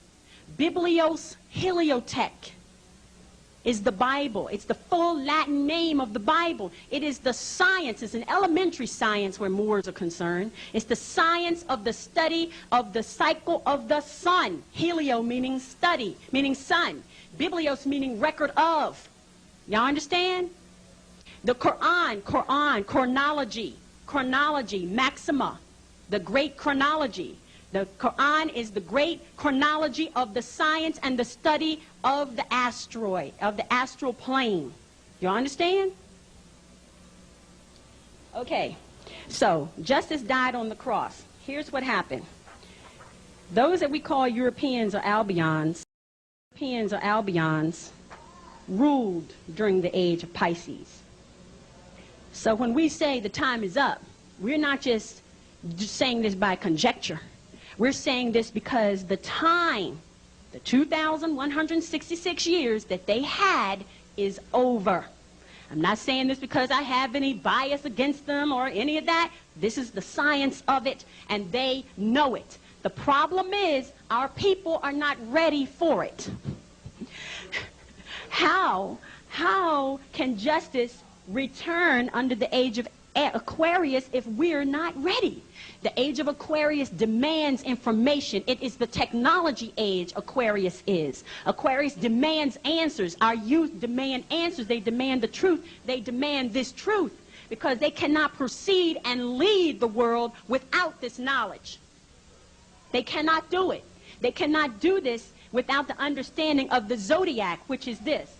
Biblios Heliotech. is the Bible. It's the full Latin name of the Bible. It is the science. It's an elementary science where Moors are concerned. It's the science of the study of the cycle of the sun. Helio meaning study, meaning sun. Biblios meaning record of. Y'all understand? The Quran, chronology, maxima, the great chronology. The Quran is the great chronology of the science and the study of the asteroid, of the astral plane. You understand? Okay, so justice died on the cross. Here's what happened. Those that we call Europeans or Albions, ruled during the age of Pisces. So when we say the time is up, we're not just saying this by conjecture. We're saying this because the time, the 2,166 years that they had is over. I'm not saying this because I have any bias against them or any of that. This is the science of it, and they know it. The problem is our people are not ready for it. How can justice return under the age of Aquarius if we're not ready? The age of Aquarius demands information. It is the technology age, Aquarius is. Aquarius demands answers. Our youth demand answers. They demand the truth. They demand this truth because they cannot proceed and lead the world without this knowledge. They cannot do it. They cannot do this without the understanding of the zodiac, which is this.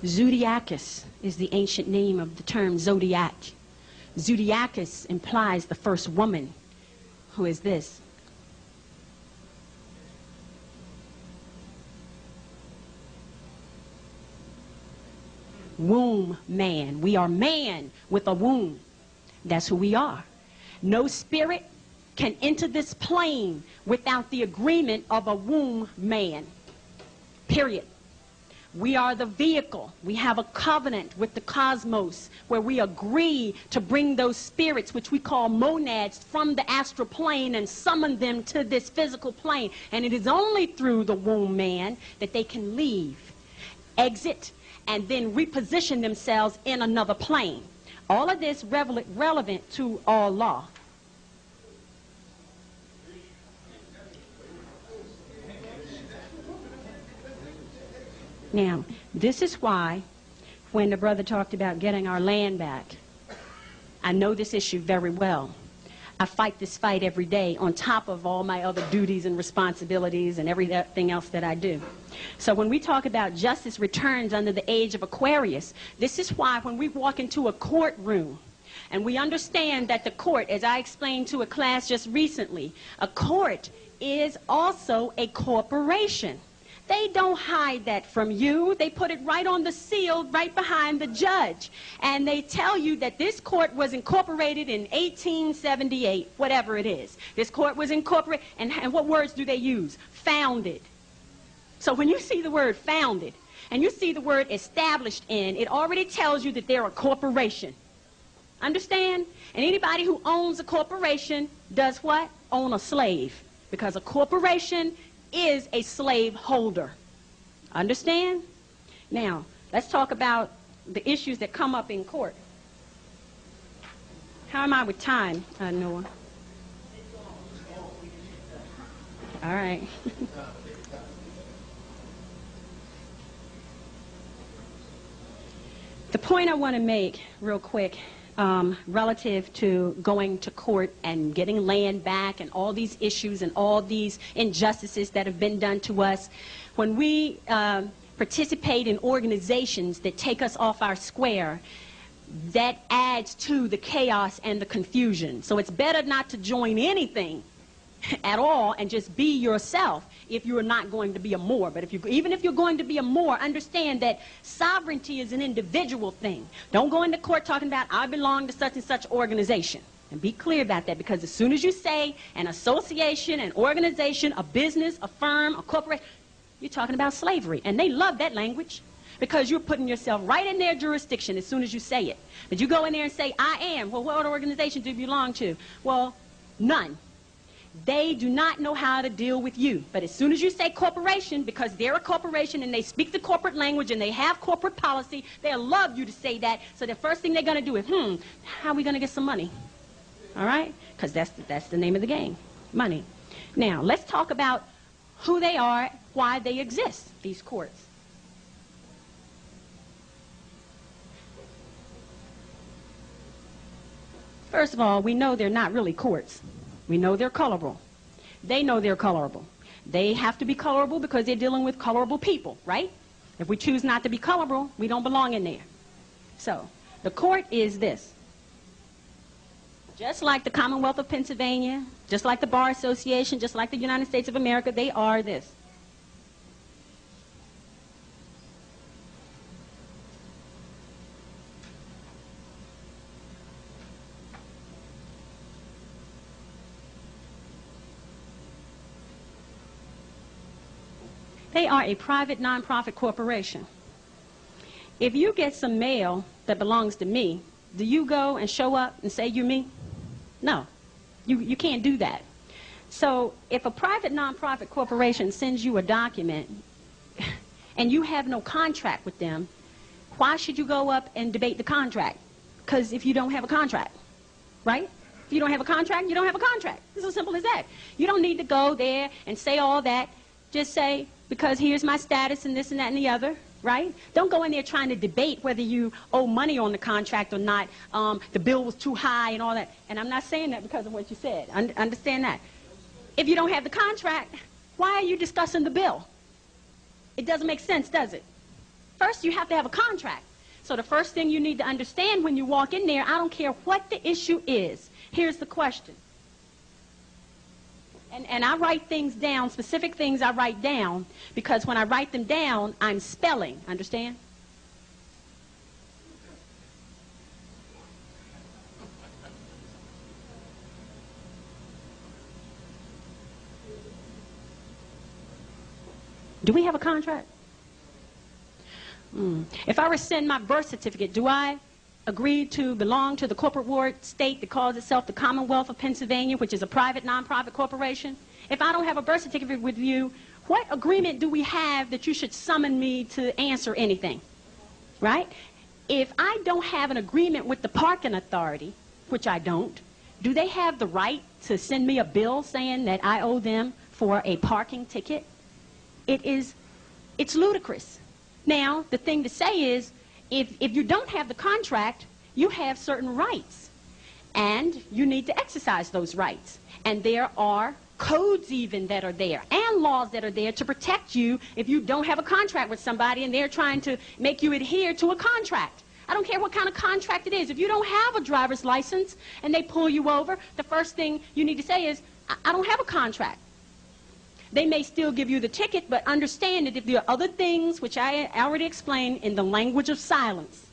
Zodiacus is the ancient name of the term zodiac. Zodiacus implies the first woman, who is this. Womb man. We are man with a womb. That's who we are. No spirit can enter this plane without the agreement of a womb man. Period. We are the vehicle. We have a covenant with the cosmos where we agree to bring those spirits, which we call monads, from the astral plane and summon them to this physical plane. And it is only through the womb man that they can leave, exit, and then reposition themselves in another plane. All of this relevant to all law. Now, this is why when the brother talked about getting our land back, I know this issue very well. I fight this fight every day on top of all my other duties and responsibilities and everything else that I do. So when we talk about justice returns under the age of Aquarius, this is why when we walk into a courtroom and we understand that the court, as I explained to a class just recently, a court is also a corporation. They don't hide that from you. They put it right on the seal, right behind the judge. And they tell you that this court was incorporated in 1878, whatever it is. This court was incorporated, and what words do they use? Founded. So when you see the word founded, and you see the word established in, it already tells you that they're a corporation. Understand? And anybody who owns a corporation does what? Own a slave. Because a corporation is a slave holder. Understand? Now, let's talk about the issues that come up in court. How am I with time, Noah? All right. The point I want to make real quick relative to going to court and getting land back and all these issues and all these injustices that have been done to us. When we participate in organizations that take us off our square, that adds to the chaos and the confusion. So it's better not to join anything at all and just be yourself if you're not going to be a Moor. But even if you're going to be a Moor, understand that sovereignty is an individual thing. Don't go into court talking about, I belong to such and such organization. And be clear about that, because as soon as you say an association, an organization, a business, a firm, a corporation, you're talking about slavery. And they love that language. because you're putting yourself right in their jurisdiction as soon as you say it. But you go in there and say, I am. Well, what organization do you belong to? Well, none. They do not know how to deal with you. But as soon as you say corporation, because they're a corporation and they speak the corporate language and they have corporate policy, they'll love you to say that. So the first thing they're going to do is, how are we going to get some money? All right? Because that's the name of the game, money. Now, let's talk about who they are, why they exist, these courts. First of all, we know they're not really courts. We know they're colorable. They know they're colorable. They have to be colorable because they're dealing with colorable people, right? If we choose not to be colorable, we don't belong in there. So, the court is this. Just like the Commonwealth of Pennsylvania, just like the Bar Association, just like the United States of America, they are this. They are a private nonprofit corporation. If you get some mail that belongs to me, do you go and show up and say you're me? No. You can't do that. So if a private nonprofit corporation sends you a document and you have no contract with them, why should you go up and debate the contract? Because if you don't have a contract, right? If you don't have a contract, you don't have a contract. It's as simple as that. You don't need to go there and say all that. Just say, because here's my status and this and that and the other, right? Don't go in there trying to debate whether you owe money on the contract or not. The bill was too high and all that. And I'm not saying that because of what you said. Understand that. If you don't have the contract, why are you discussing the bill? It doesn't make sense, does it? First, you have to have a contract. So the first thing you need to understand when you walk in there, I don't care what the issue is. Here's the question. And I write things down, specific things I write down, because when I write them down, I'm spelling. Understand? Do we have a contract? If I were to send my birth certificate, do I agree to belong to the corporate ward state that calls itself the Commonwealth of Pennsylvania, which is a private nonprofit corporation? If I don't have a birth certificate with you, what agreement do we have that you should summon me to answer anything? Right? If I don't have an agreement with the parking authority, which I don't, do they have the right to send me a bill saying that I owe them for a parking ticket? It's ludicrous. Now, the thing to say is, if you don't have the contract, you have certain rights, and you need to exercise those rights. And there are codes even that are there, and laws that are there to protect you if you don't have a contract with somebody and they're trying to make you adhere to a contract. I don't care what kind of contract it is. If you don't have a driver's license and they pull you over, the first thing you need to say is, I don't have a contract. They may still give you the ticket, but understand that if there are other things, which I already explained, in the language of silence,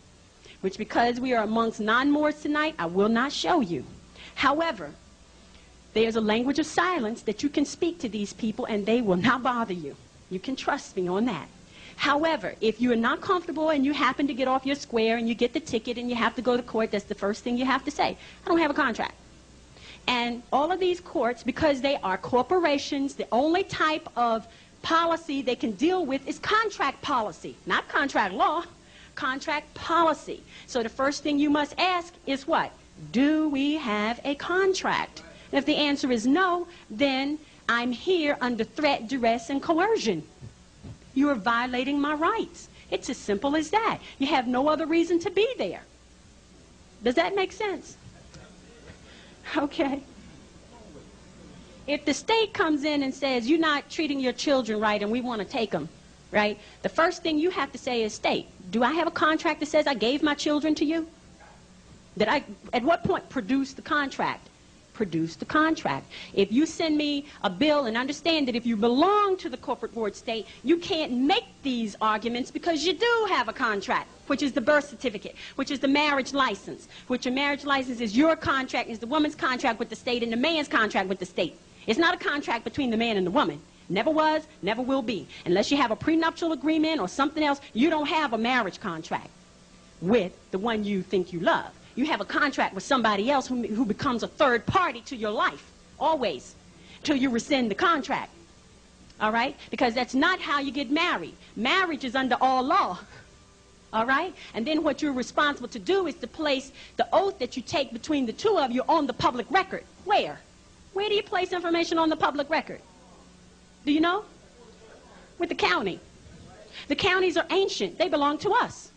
which because we are amongst non-Moors tonight, I will not show you. However, there's a language of silence that you can speak to these people and they will not bother you. You can trust me on that. However, if you are not comfortable and you happen to get off your square and you get the ticket and you have to go to court, that's the first thing you have to say. I don't have a contract. And all of these courts, because they are corporations, the only type of policy they can deal with is contract policy, not contract law, contract policy. So the first thing you must ask is what? Do we have a contract? And if the answer is no, then I'm here under threat, duress, and coercion. You are violating my rights. It's as simple as that. You have no other reason to be there. Does that make sense? Okay. If the state comes in and says, you're not treating your children right and we want to take them, right? The first thing you have to say is, state, do I have a contract that says I gave my children to you? At what point produce the contract? Produce the contract. If you send me a bill, and understand that if you belong to the corporate ward state, you can't make these arguments because you do have a contract, which is the birth certificate, which is the marriage license, which a marriage license is your contract, is the woman's contract with the state and the man's contract with the state. It's not a contract between the man and the woman. Never was, never will be. Unless you have a prenuptial agreement or something else, you don't have a marriage contract with the one you think you love. You have a contract with somebody else who becomes a third party to your life, always, till you rescind the contract. All right? Because that's not how you get married. Marriage is under all law. All right? And then what you're responsible to do is to place the oath that you take between the two of you on the public record. Where? Where do you place information on the public record? Do you know? With the county. The counties are ancient. They belong to us.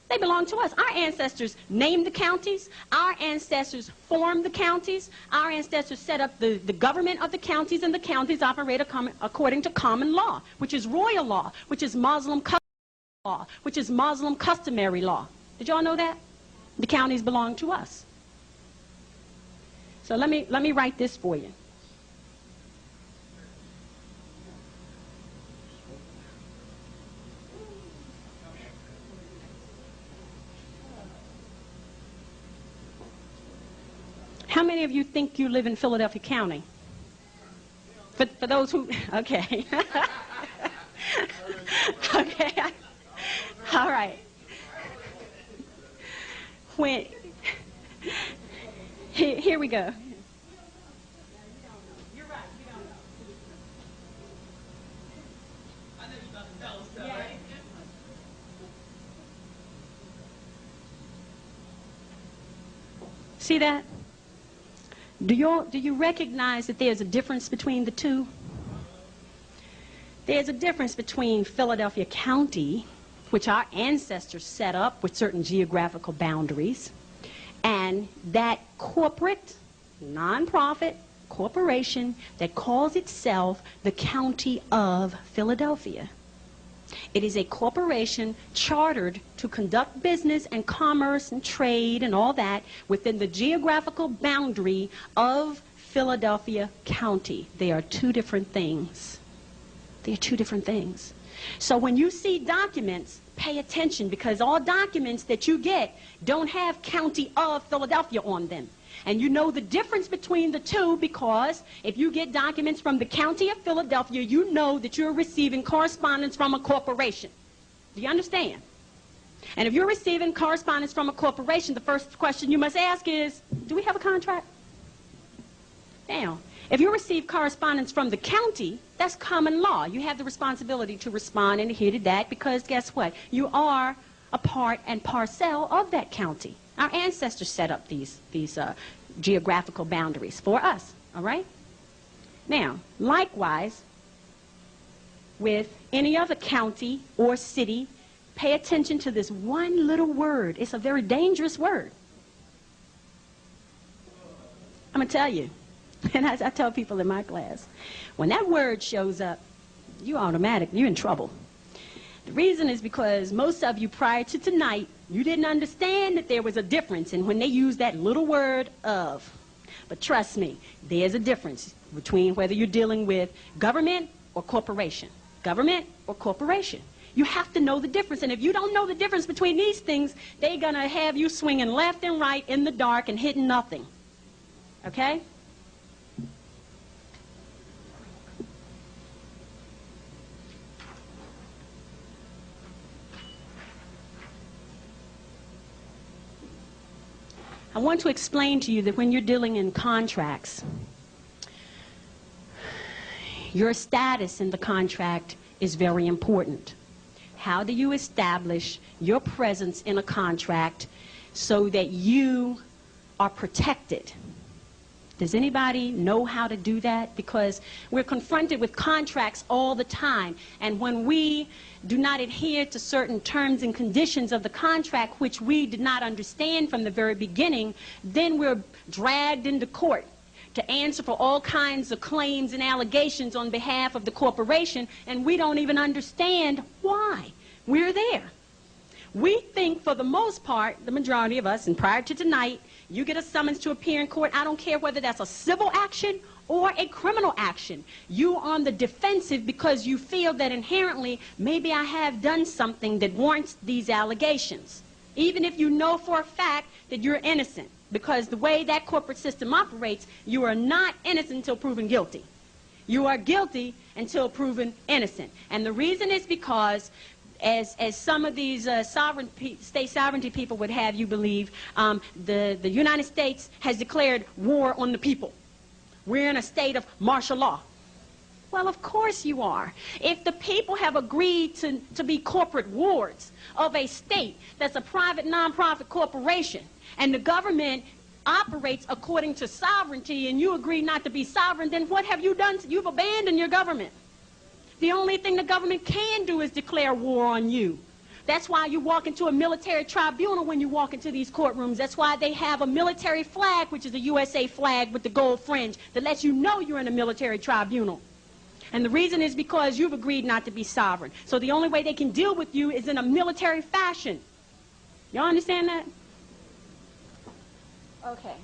They belong to us. Our ancestors named the counties. Our ancestors formed the counties. Our ancestors set up the government of the counties, and the counties operate according to common law, which is royal law, which is Muslim law, which is Muslim customary law. Did y'all know that? The counties belong to us. So let me write this for you. How many of you think you live in Philadelphia County? For those who, okay. Okay. All right. Here we go. You're right. You don't know. I know you're about to tell us stuff, right? See that? Do you recognize that there's a difference between the two? There's a difference between Philadelphia County, which our ancestors set up with certain geographical boundaries, and that corporate, nonprofit corporation that calls itself the County of Philadelphia. It is a corporation chartered to conduct business and commerce and trade and all that within the geographical boundary of Philadelphia County. They are two different things. They are two different things. So when you see documents, pay attention, because all documents that you get don't have County of Philadelphia on them. And you know the difference between the two, because if you get documents from the County of Philadelphia, you know that you're receiving correspondence from a corporation. Do you understand? And if you're receiving correspondence from a corporation, the first question you must ask is, do we have a contract? Now, if you receive correspondence from the county, that's common law. You have the responsibility to respond and adhere to that, because guess what? You are a part and parcel of that county. Our ancestors set up these geographical boundaries for us, all right? Now, likewise, with any other county or city, pay attention to this one little word. It's a very dangerous word. I'm going to tell you, and I tell people in my class, when that word shows up, you're in trouble. The reason is because most of you prior to tonight, you didn't understand that there was a difference in when they use that little word of. But trust me, there's a difference between whether you're dealing with government or corporation. Government or corporation. You have to know the difference. And if you don't know the difference between these things, they're going to have you swinging left and right in the dark and hitting nothing. Okay? I want to explain to you that when you're dealing in contracts, your status in the contract is very important. How do you establish your presence in a contract so that you are protected? Does anybody know how to do that? Because we're confronted with contracts all the time, and when we do not adhere to certain terms and conditions of the contract, which we did not understand from the very beginning, then we're dragged into court to answer for all kinds of claims and allegations on behalf of the corporation, and we don't even understand why we're there. We think, for the most part, the majority of us, and prior to tonight, you get a summons to appear in court. I don't care whether that's a civil action or a criminal action. You're on the defensive because you feel that inherently, maybe I have done something that warrants these allegations, even if you know for a fact that you're innocent. Because the way that corporate system operates, you are not innocent until proven guilty. You are guilty until proven innocent. And the reason is because, as some of these state sovereignty people would have you believe, the United States has declared war on the people. We're in a state of martial law. Well, of course you are. If the people have agreed to be corporate wards of a state that's a private, non-profit corporation, and the government operates according to sovereignty, and you agree not to be sovereign, then what have you done? You've abandoned your government. The only thing the government can do is declare war on you. That's why you walk into a military tribunal when you walk into these courtrooms. That's why they have a military flag, which is a USA flag with the gold fringe, that lets you know you're in a military tribunal. And the reason is because you've agreed not to be sovereign. So the only way they can deal with you is in a military fashion. Y'all understand that? Okay.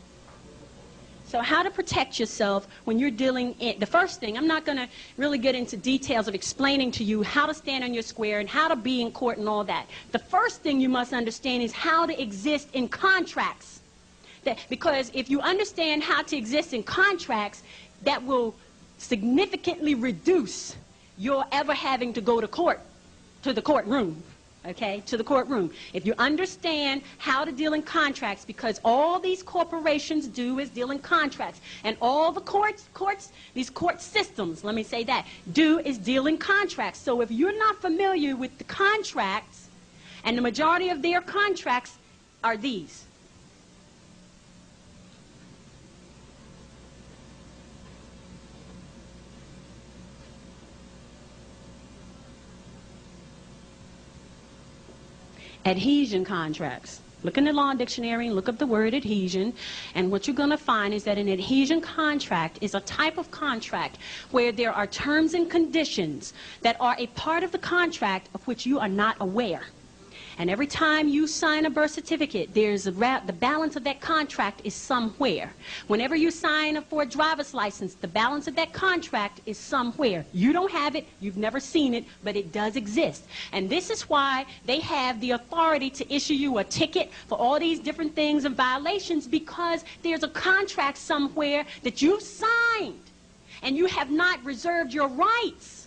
So how to protect yourself when you're dealing in, the first thing, I'm not going to really get into details of explaining to you how to stand on your square and how to be in court and all that. The first thing you must understand is how to exist in contracts. Because if you understand how to exist in contracts, that will significantly reduce your ever having to go to court, to the courtroom. Okay, to the courtroom. If you understand how to deal in contracts, because all these corporations do is deal in contracts, and all the these court systems, let me say that, do is deal in contracts. So if you're not familiar with the contracts, and the majority of their contracts are these. Adhesion contracts. Look in the law dictionary and look up the word adhesion, and what you're going to find is that an adhesion contract is a type of contract where there are terms and conditions that are a part of the contract of which you are not aware. And every time you sign a birth certificate, there's the balance of that contract is somewhere. Whenever you sign for a driver's license, the balance of that contract is somewhere. You don't have it, you've never seen it, but it does exist. And this is why they have the authority to issue you a ticket for all these different things and violations, because there's a contract somewhere that you've signed and you have not reserved your rights.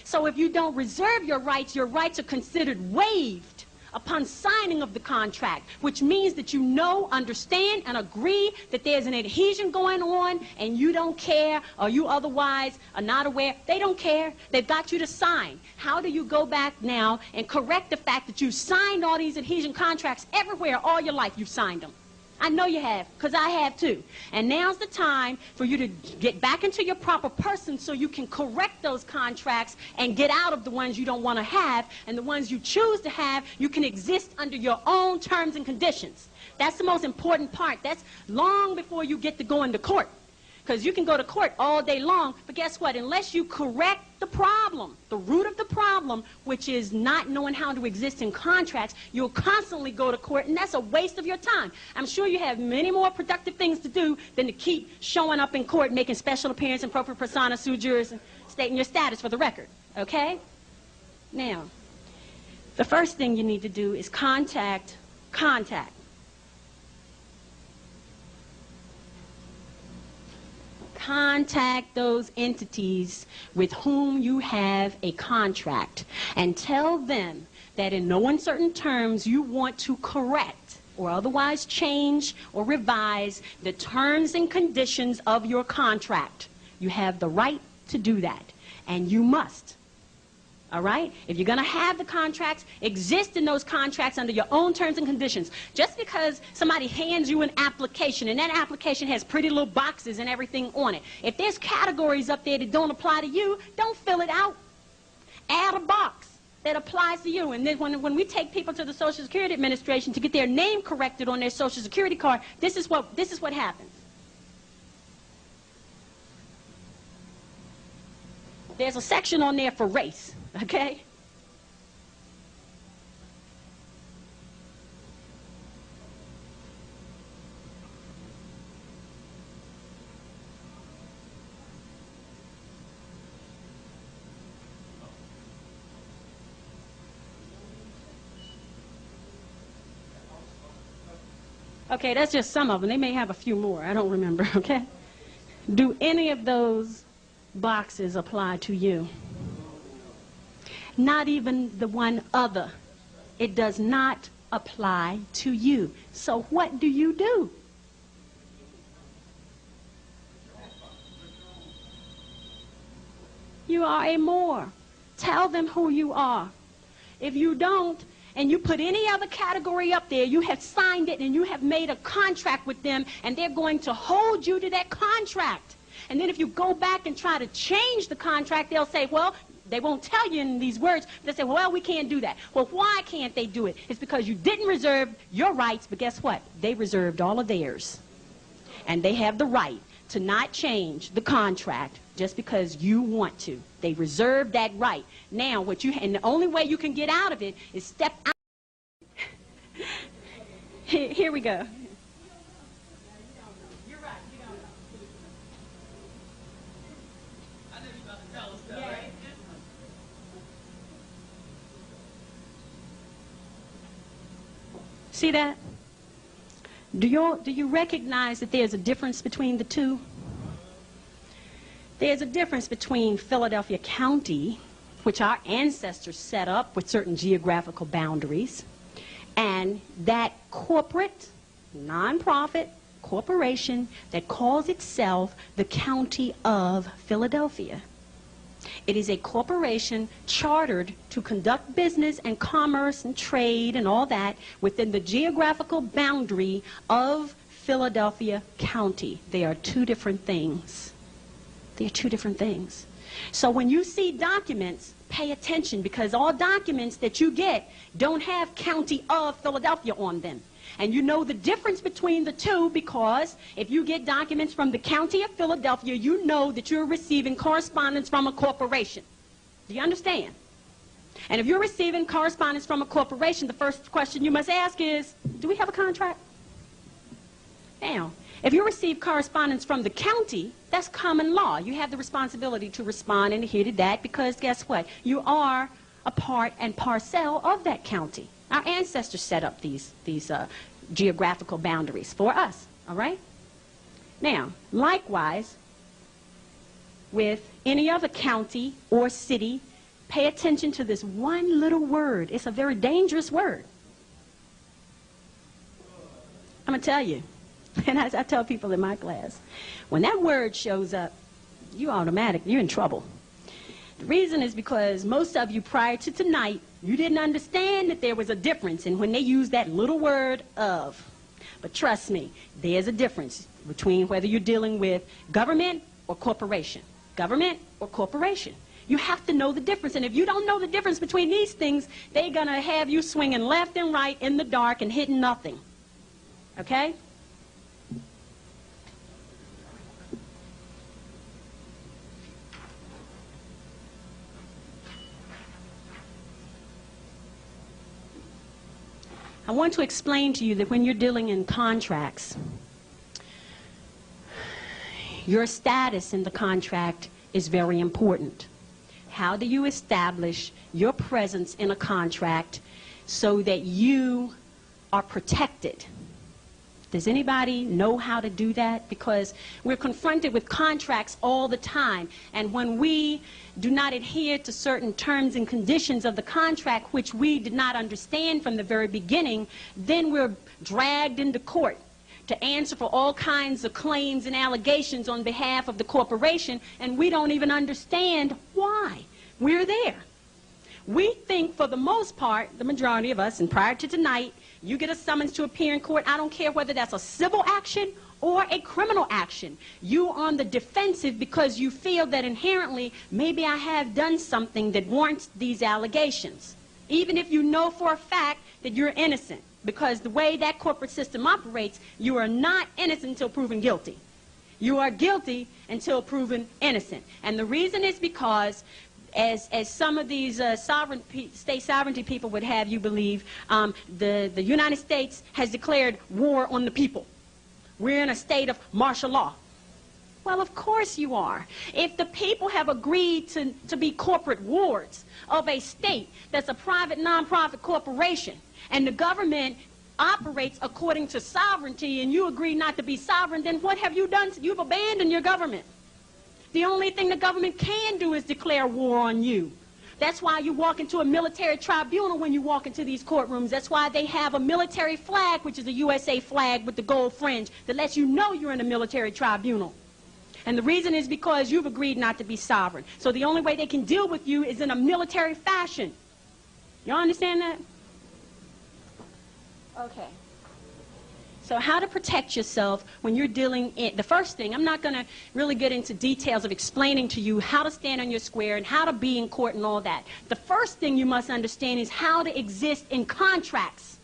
So if you don't reserve your rights are considered waived upon signing of the contract, which means that you know, understand, and agree that there's an adhesion going on, and you don't care, or you otherwise are not aware. They don't care. They've got you to sign. How do you go back now and correct the fact that you signed all these adhesion contracts everywhere all your life? You've signed them. I know you have, because I have too. And now's the time for you to get back into your proper person so you can correct those contracts and get out of the ones you don't want to have, and the ones you choose to have, you can exist under your own terms and conditions. That's the most important part. That's long before you get to go into court. Because you can go to court all day long, but guess what? Unless you correct the problem, the root of the problem, which is not knowing how to exist in contracts, you'll constantly go to court, and that's a waste of your time. I'm sure you have many more productive things to do than to keep showing up in court, making special appearance and propria persona sui juris, and stating your status for the record, okay? Now, the first thing you need to do is contact. Contact those entities with whom you have a contract and tell them that in no uncertain terms you want to correct or otherwise change or revise the terms and conditions of your contract. You have the right to do that, and you must. All right? If you're going to have the contracts, exist in those contracts under your own terms and conditions. Just because somebody hands you an application, and that application has pretty little boxes and everything on it, if there's categories up there that don't apply to you, don't fill it out. Add a box that applies to you. And then when we take people to the Social Security Administration to get their name corrected on their Social Security card, this is what happens. There's a section on there for race. Okay? Okay, that's just some of them. They may have a few more. I don't remember, okay? Do any of those boxes apply to you. Not even the one other. It does not apply to you. So what do? You are a more. Tell them who you are. If you don't, and you put any other category up there, you have signed it and you have made a contract with them, and they're going to hold you to that contract. And then if you go back and try to change the contract, they'll say, well, they won't tell you in these words, they'll say, well, we can't do that. Well, why can't they do it? It's because you didn't reserve your rights, but guess what? They reserved all of theirs. And they have the right to not change the contract just because you want to. They reserve that right. Now, and the only way you can get out of it is step out. Here we go. You're right. You don't know. I know you're about to tell us that, right? See that? Do you recognize that there's a difference between the two? There's a difference between Philadelphia County, which our ancestors set up with certain geographical boundaries, and that corporate, nonprofit corporation that calls itself the County of Philadelphia. It is a corporation chartered to conduct business and commerce and trade and all that within the geographical boundary of Philadelphia County. They are two different things. They are two different things. So when you see documents, pay attention, because all documents that you get don't have County of Philadelphia on them. And you know the difference between the two, because if you get documents from the County of Philadelphia, you know that you're receiving correspondence from a corporation. Do you understand? And if you're receiving correspondence from a corporation, the first question you must ask is, do we have a contract? Now, if you receive correspondence from the county, that's common law. You have the responsibility to respond and adhere to that, because guess what? You are a part and parcel of that county. Our ancestors set up these geographical boundaries for us, all right? Now, likewise, with any other county or city, pay attention to this one little word. It's a very dangerous word. I'm going to tell you, and I tell people in my class, when that word shows up, you're in trouble. The reason is because most of you prior to tonight, you didn't understand that there was a difference in when they used that little word of. But trust me, there's a difference between whether you're dealing with government or corporation. Government or corporation. You have to know the difference. And if you don't know the difference between these things, they're going to have you swinging left and right in the dark and hitting nothing. Okay? I want to explain to you that when you're dealing in contracts, your status in the contract is very important. How do you establish your presence in a contract so that you are protected? Does anybody know how to do that? Because we're confronted with contracts all the time, and when we do not adhere to certain terms and conditions of the contract, which we did not understand from the very beginning, then we're dragged into court to answer for all kinds of claims and allegations on behalf of the corporation, and we don't even understand why we're there. We think, for the most part, the majority of us, and prior to tonight, you get a summons to appear in court. I don't care whether that's a civil action or a criminal action. You on the defensive because you feel that inherently, maybe I have done something that warrants these allegations. Even if you know for a fact that you're innocent. Because the way that corporate system operates, you are not innocent until proven guilty. You are guilty until proven innocent. And the reason is because as some of these state sovereignty people would have you believe, the United States has declared war on the people. We're in a state of martial law. Well, of course you are. If the people have agreed to be corporate wards of a state that's a private nonprofit corporation, and the government operates according to sovereignty, and you agree not to be sovereign, then what have you done? You've abandoned your government. The only thing the government can do is declare war on you. That's why you walk into a military tribunal when you walk into these courtrooms. That's why they have a military flag, which is a USA flag with the gold fringe, that lets you know you're in a military tribunal. And the reason is because you've agreed not to be sovereign. So the only way they can deal with you is in a military fashion. Y'all understand that? Okay. So how to protect yourself when you're dealing in, the first thing, I'm not going to really get into details of explaining to you how to stand on your square and how to be in court and all that. The first thing you must understand is how to exist in contracts.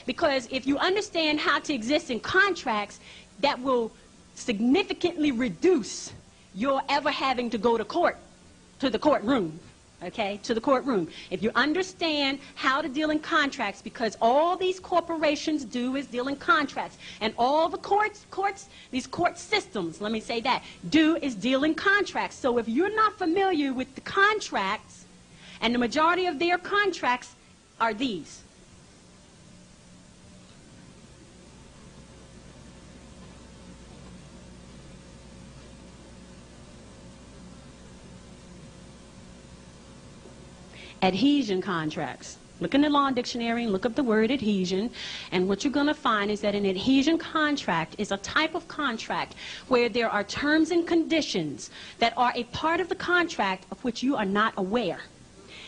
Because if you understand how to exist in contracts, that will significantly reduce your ever having to go to court, to the courtroom. Okay, to the courtroom. If you understand how to deal in contracts, because all these corporations do is deal in contracts, and all the these court systems, let me say that, do is deal in contracts. So if you're not familiar with the contracts, and the majority of their contracts are these. Adhesion contracts. Look in the law dictionary and look up the word adhesion, and what you're going to find is that an adhesion contract is a type of contract where there are terms and conditions that are a part of the contract of which you are not aware.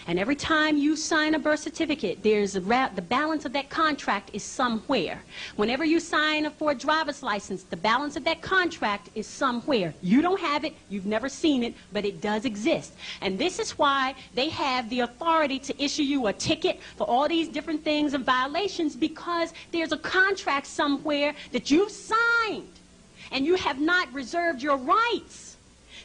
And every time you sign a birth certificate, there's the balance of that contract is somewhere. Whenever you sign for a driver's license, the balance of that contract is somewhere. You don't have it, you've never seen it, but it does exist. And this is why they have the authority to issue you a ticket for all these different things and violations, because there's a contract somewhere that you've signed and you have not reserved your rights.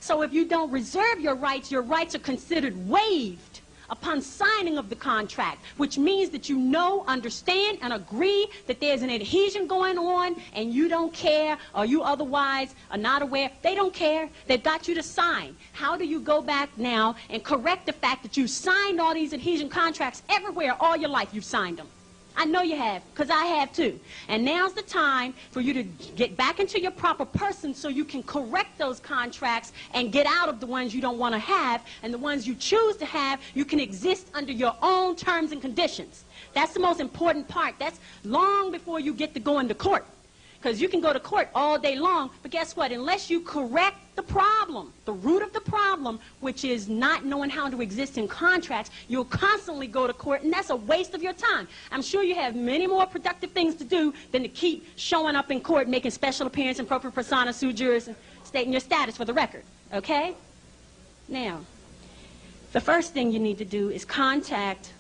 So if you don't reserve your rights are considered waived upon signing of the contract, which means that you know, understand, and agree that there's an adhesion going on, and you don't care, or you otherwise are not aware. They don't care. They've got you to sign. How do you go back now and correct the fact that you signed all these adhesion contracts everywhere all your life? You've signed them. I know you have, because I have too. And now's the time for you to get back into your proper person so you can correct those contracts and get out of the ones you don't want to have, and the ones you choose to have, you can exist under your own terms and conditions. That's the most important part. That's long before you get to go into court. Because you can go to court all day long, but guess what? Unless you correct the problem, the root of the problem, which is not knowing how to exist in contracts, you'll constantly go to court, and that's a waste of your time. I'm sure you have many more productive things to do than to keep showing up in court, making special appearance in propria persona, sui juris, and stating your status for the record, okay? Now, the first thing you need to do is contact.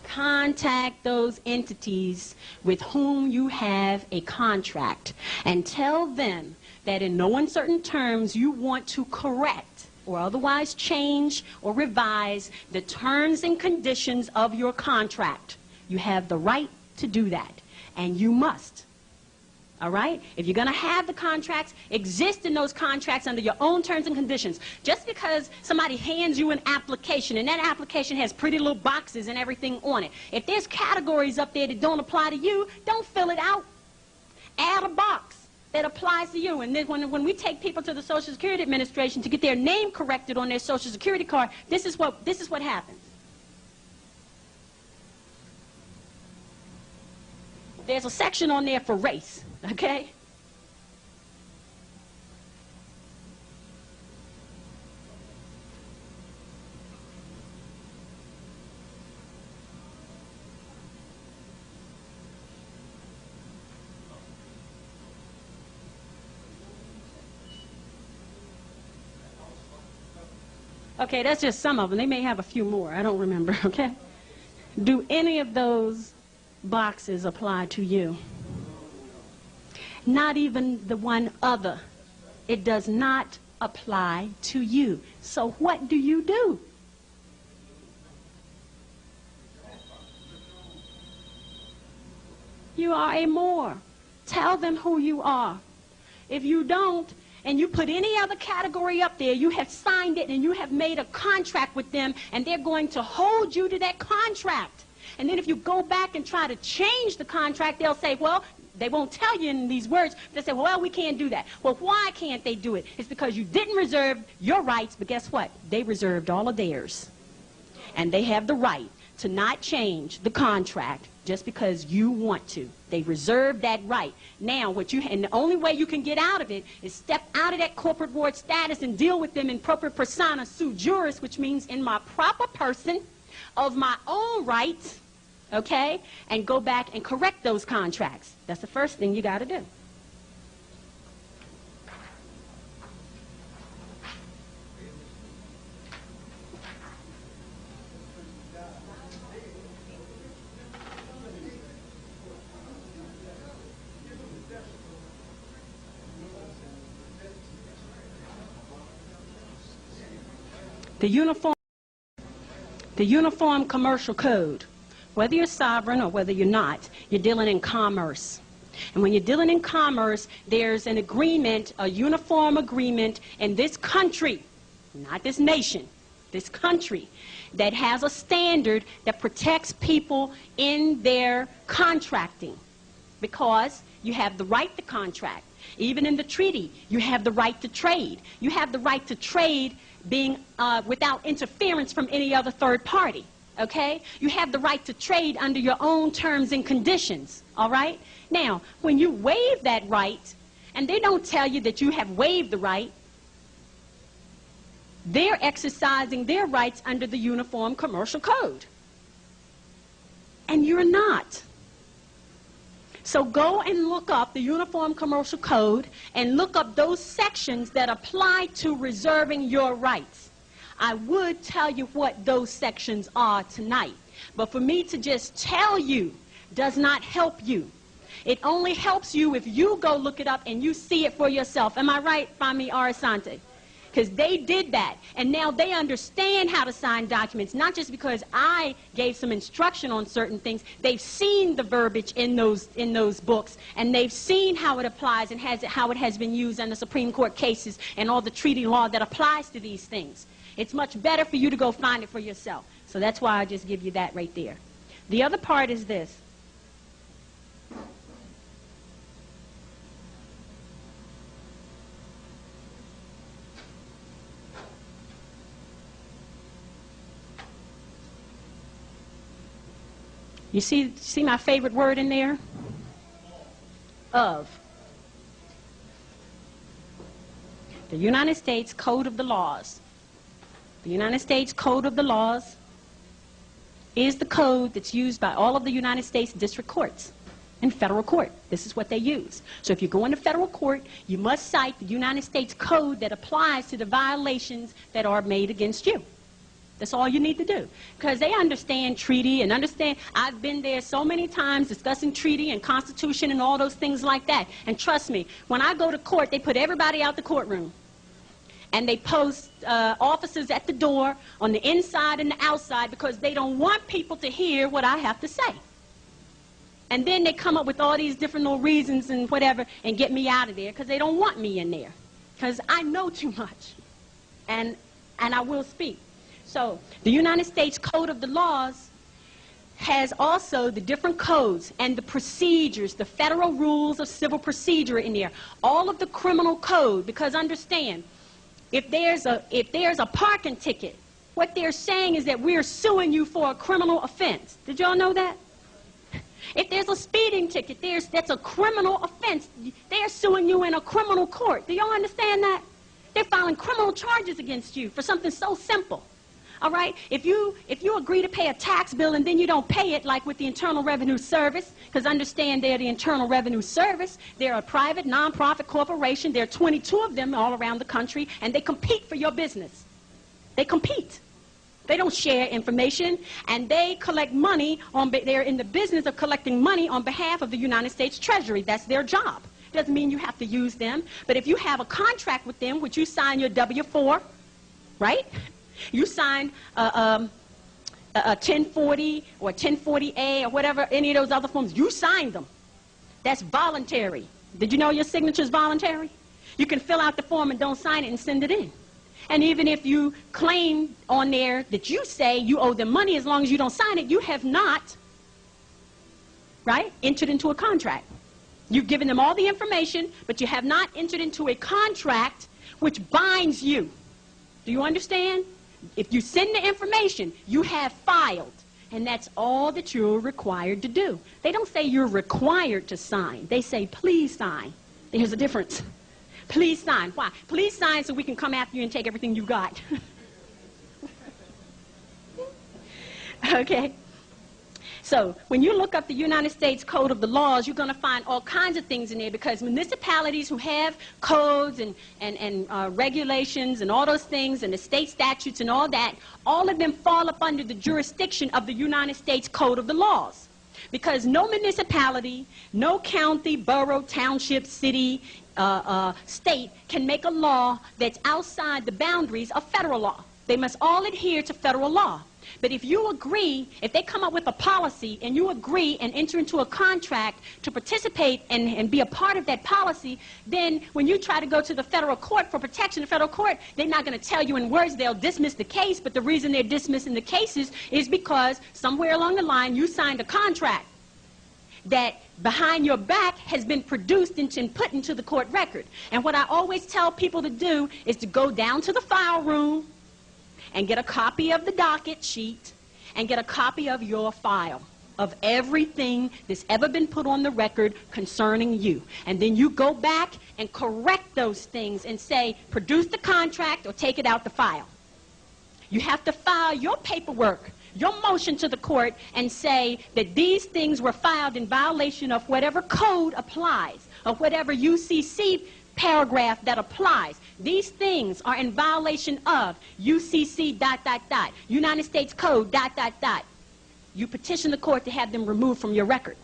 Contact those entities with whom you have a contract and tell them that in no uncertain terms you want to correct or otherwise change or revise the terms and conditions of your contract. You have the right to do that, and you must. All right? If you're going to have the contracts, exist in those contracts under your own terms and conditions. Just because somebody hands you an application, and that application has pretty little boxes and everything on it, if there's categories up there that don't apply to you, don't fill it out. Add a box that applies to you. And then when we take people to the Social Security Administration to get their name corrected on their Social Security card, this is what happens. There's a section on there for race, okay? Okay, that's just some of them. They may have a few more. I don't remember, okay? Do any of those boxes apply to you? Not even the one other. It does not apply to you. So what do? You are a Moor. Tell them who you are. If you don't, and you put any other category up there, you have signed it and you have made a contract with them, and they're going to hold you to that contract. And then if you go back and try to change the contract, they'll say, well, They won't tell you in these words. They say, well, we can't do that. Well, why can't they do it? It's because you didn't reserve your rights, but guess what? They reserved all of theirs. And they have the right to not change the contract just because you want to. They reserve that right. Now, and the only way you can get out of it is step out of that corporate ward status and deal with them in propria persona sui juris, which means in my proper person of my own rights, okay, and go back and correct those contracts. That's the first thing you got to do. The Uniform Commercial Code. Whether you're sovereign or whether you're not, you're dealing in commerce. And when you're dealing in commerce, there's an agreement, a uniform agreement in this country, not this nation, this country, that has a standard that protects people in their contracting. Because you have the right to contract. Even in the treaty, you have the right to trade. You have the right to trade being without interference from any other third party, okay? You have the right to trade under your own terms and conditions, all right? Now, when you waive that right, and they don't tell you that you have waived the right, they're exercising their rights under the Uniform Commercial Code. And you're not. So go and look up the Uniform Commercial Code and look up those sections that apply to reserving your rights. I would tell you what those sections are tonight, but for me to just tell you does not help you. It only helps you if you go look it up and you see it for yourself. Am I right, Fami Arasante? Because they did that, and now they understand how to sign documents, not just because I gave some instruction on certain things. They've seen the verbiage in those books, and they've seen how it applies and how it has been used in the Supreme Court cases and all the treaty law that applies to these things. It's much better for you to go find it for yourself. So that's why I just give you that right there. The other part is this. You see my favorite word in there? Of. The United States Code of the Laws. The United States Code of the Laws is the code that's used by all of the United States district courts and federal court. This is what they use. So if you go into federal court, you must cite the United States Code that applies to the violations that are made against you. That's all you need to do. Because they understand treaty and understand, I've been there so many times discussing treaty and constitution and all those things like that. And trust me, when I go to court, they put everybody out the courtroom. And they post officers at the door on the inside and the outside because they don't want people to hear what I have to say. And then they come up with all these different little reasons and whatever and get me out of there because they don't want me in there. Because I know too much. And I will speak. So the United States Code of the Laws has also the different codes and the procedures, the federal rules of civil procedure in there, all of the criminal code, because understand, if there's a parking ticket, what they're saying is that we're suing you for a criminal offense. Did y'all know that? If there's a speeding ticket, that's a criminal offense. They're suing you in a criminal court. Do y'all understand that? They're filing criminal charges against you for something so simple. All right? If you agree to pay a tax bill and then you don't pay it, like with the Internal Revenue Service, because understand they're the Internal Revenue Service, they're a private, nonprofit corporation. There are 22 of them all around the country, and they compete for your business. They compete. They don't share information, and they collect money they're in the business of collecting money on behalf of the United States Treasury. That's their job. Doesn't mean you have to use them, but if you have a contract with them, which you sign your W-4, right? You sign a 1040 or 1040A or whatever, any of those other forms, you signed them. That's voluntary. Did you know your signature is voluntary? You can fill out the form and don't sign it and send it in. And even if you claim on there that you say you owe them money, as long as you don't sign it, you have not, right, entered into a contract. You've given them all the information, but you have not entered into a contract which binds you. Do you understand? If you send the information, you have filed. And that's all that you're required to do. They don't say you're required to sign. They say, please sign. There's a difference. Please sign. Why? Please sign so we can come after you and take everything you got. Okay? So when you look up the United States Code of the Laws, you're going to find all kinds of things in there, because municipalities who have codes and regulations and all those things and the state statutes and all that, all of them fall up under the jurisdiction of the United States Code of the Laws. Because no municipality, no county, borough, township, city, state can make a law that's outside the boundaries of federal law. They must all adhere to federal law. But if you agree, if they come up with a policy and you agree and enter into a contract to participate and be a part of that policy, then when you try to go to the federal court for protection, the federal court, they're not going to tell you in words they'll dismiss the case, but the reason they're dismissing the cases is because somewhere along the line you signed a contract that behind your back has been produced and put into the court record. And what I always tell people to do is to go down to the file room and get a copy of the docket sheet and get a copy of your file of everything that's ever been put on the record concerning you. And then you go back and correct those things and say, produce the contract or take it out the file. You have to file your paperwork, your motion to the court, and say that these things were filed in violation of whatever code applies, or whatever UCC paragraph that applies. These things are in violation of UCC ... United States Code ... You petition the court to have them removed from your record.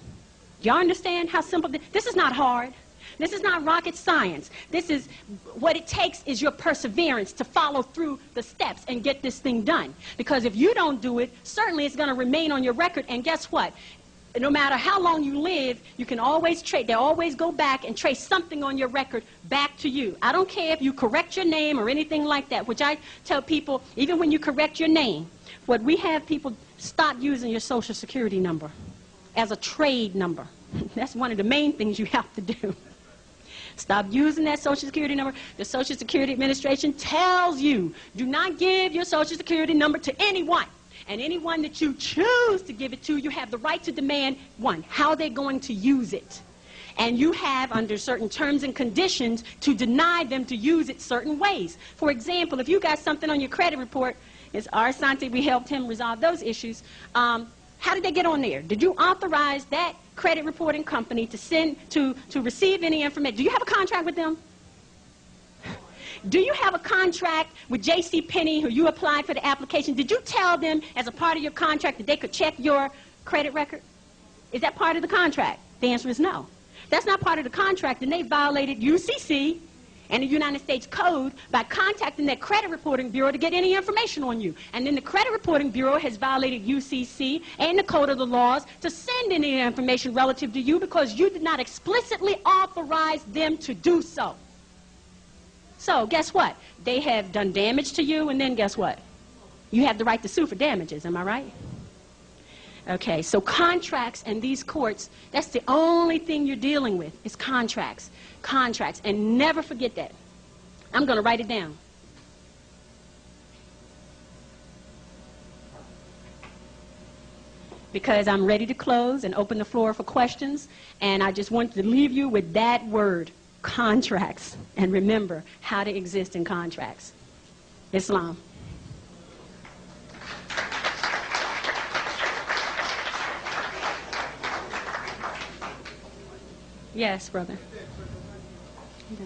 Do y'all understand how simple this is? Not hard. This is not rocket science. This is what it takes is your perseverance to follow through the steps and get this thing done. Because if you don't do it, certainly it's going to remain on your record, and guess what? No matter how long you live, you can always they always go back and trace something on your record back to you. I don't care if you correct your name or anything like that, which I tell people, even when you correct your name, what we have people stop using your Social Security number as a trade number. That's one of the main things you have to do. Stop using that Social Security number. The Social Security Administration tells you, do not give your Social Security number to anyone. And anyone that you choose to give it to, you have the right to demand, one, how they're going to use it. And you have, under certain terms and conditions, to deny them to use it certain ways. For example, if you got something on your credit report, it's our Asante, we helped him resolve those issues. How did they get on there? Did you authorize that credit reporting company to send, to receive any information? Do you have a contract with them? Do you have a contract with J.C. Penney, who you applied for the application? Did you tell them as a part of your contract that they could check your credit record? Is that part of the contract? The answer is no. That's not part of the contract, and they violated UCC and the United States Code by contacting that credit reporting bureau to get any information on you. And then the credit reporting bureau has violated UCC and the Code of the Laws to send any information relative to you because you did not explicitly authorize them to do so. So guess what? They have done damage to you, and then guess what? You have the right to sue for damages, am I right? Okay, so contracts and these courts, that's the only thing you're dealing with is contracts. Contracts, and never forget that. I'm going to write it down. Because I'm ready to close and open the floor for questions, and I just want to leave you with that word, contracts, and remember how to exist in contracts. Islam. Yes, brother. Okay.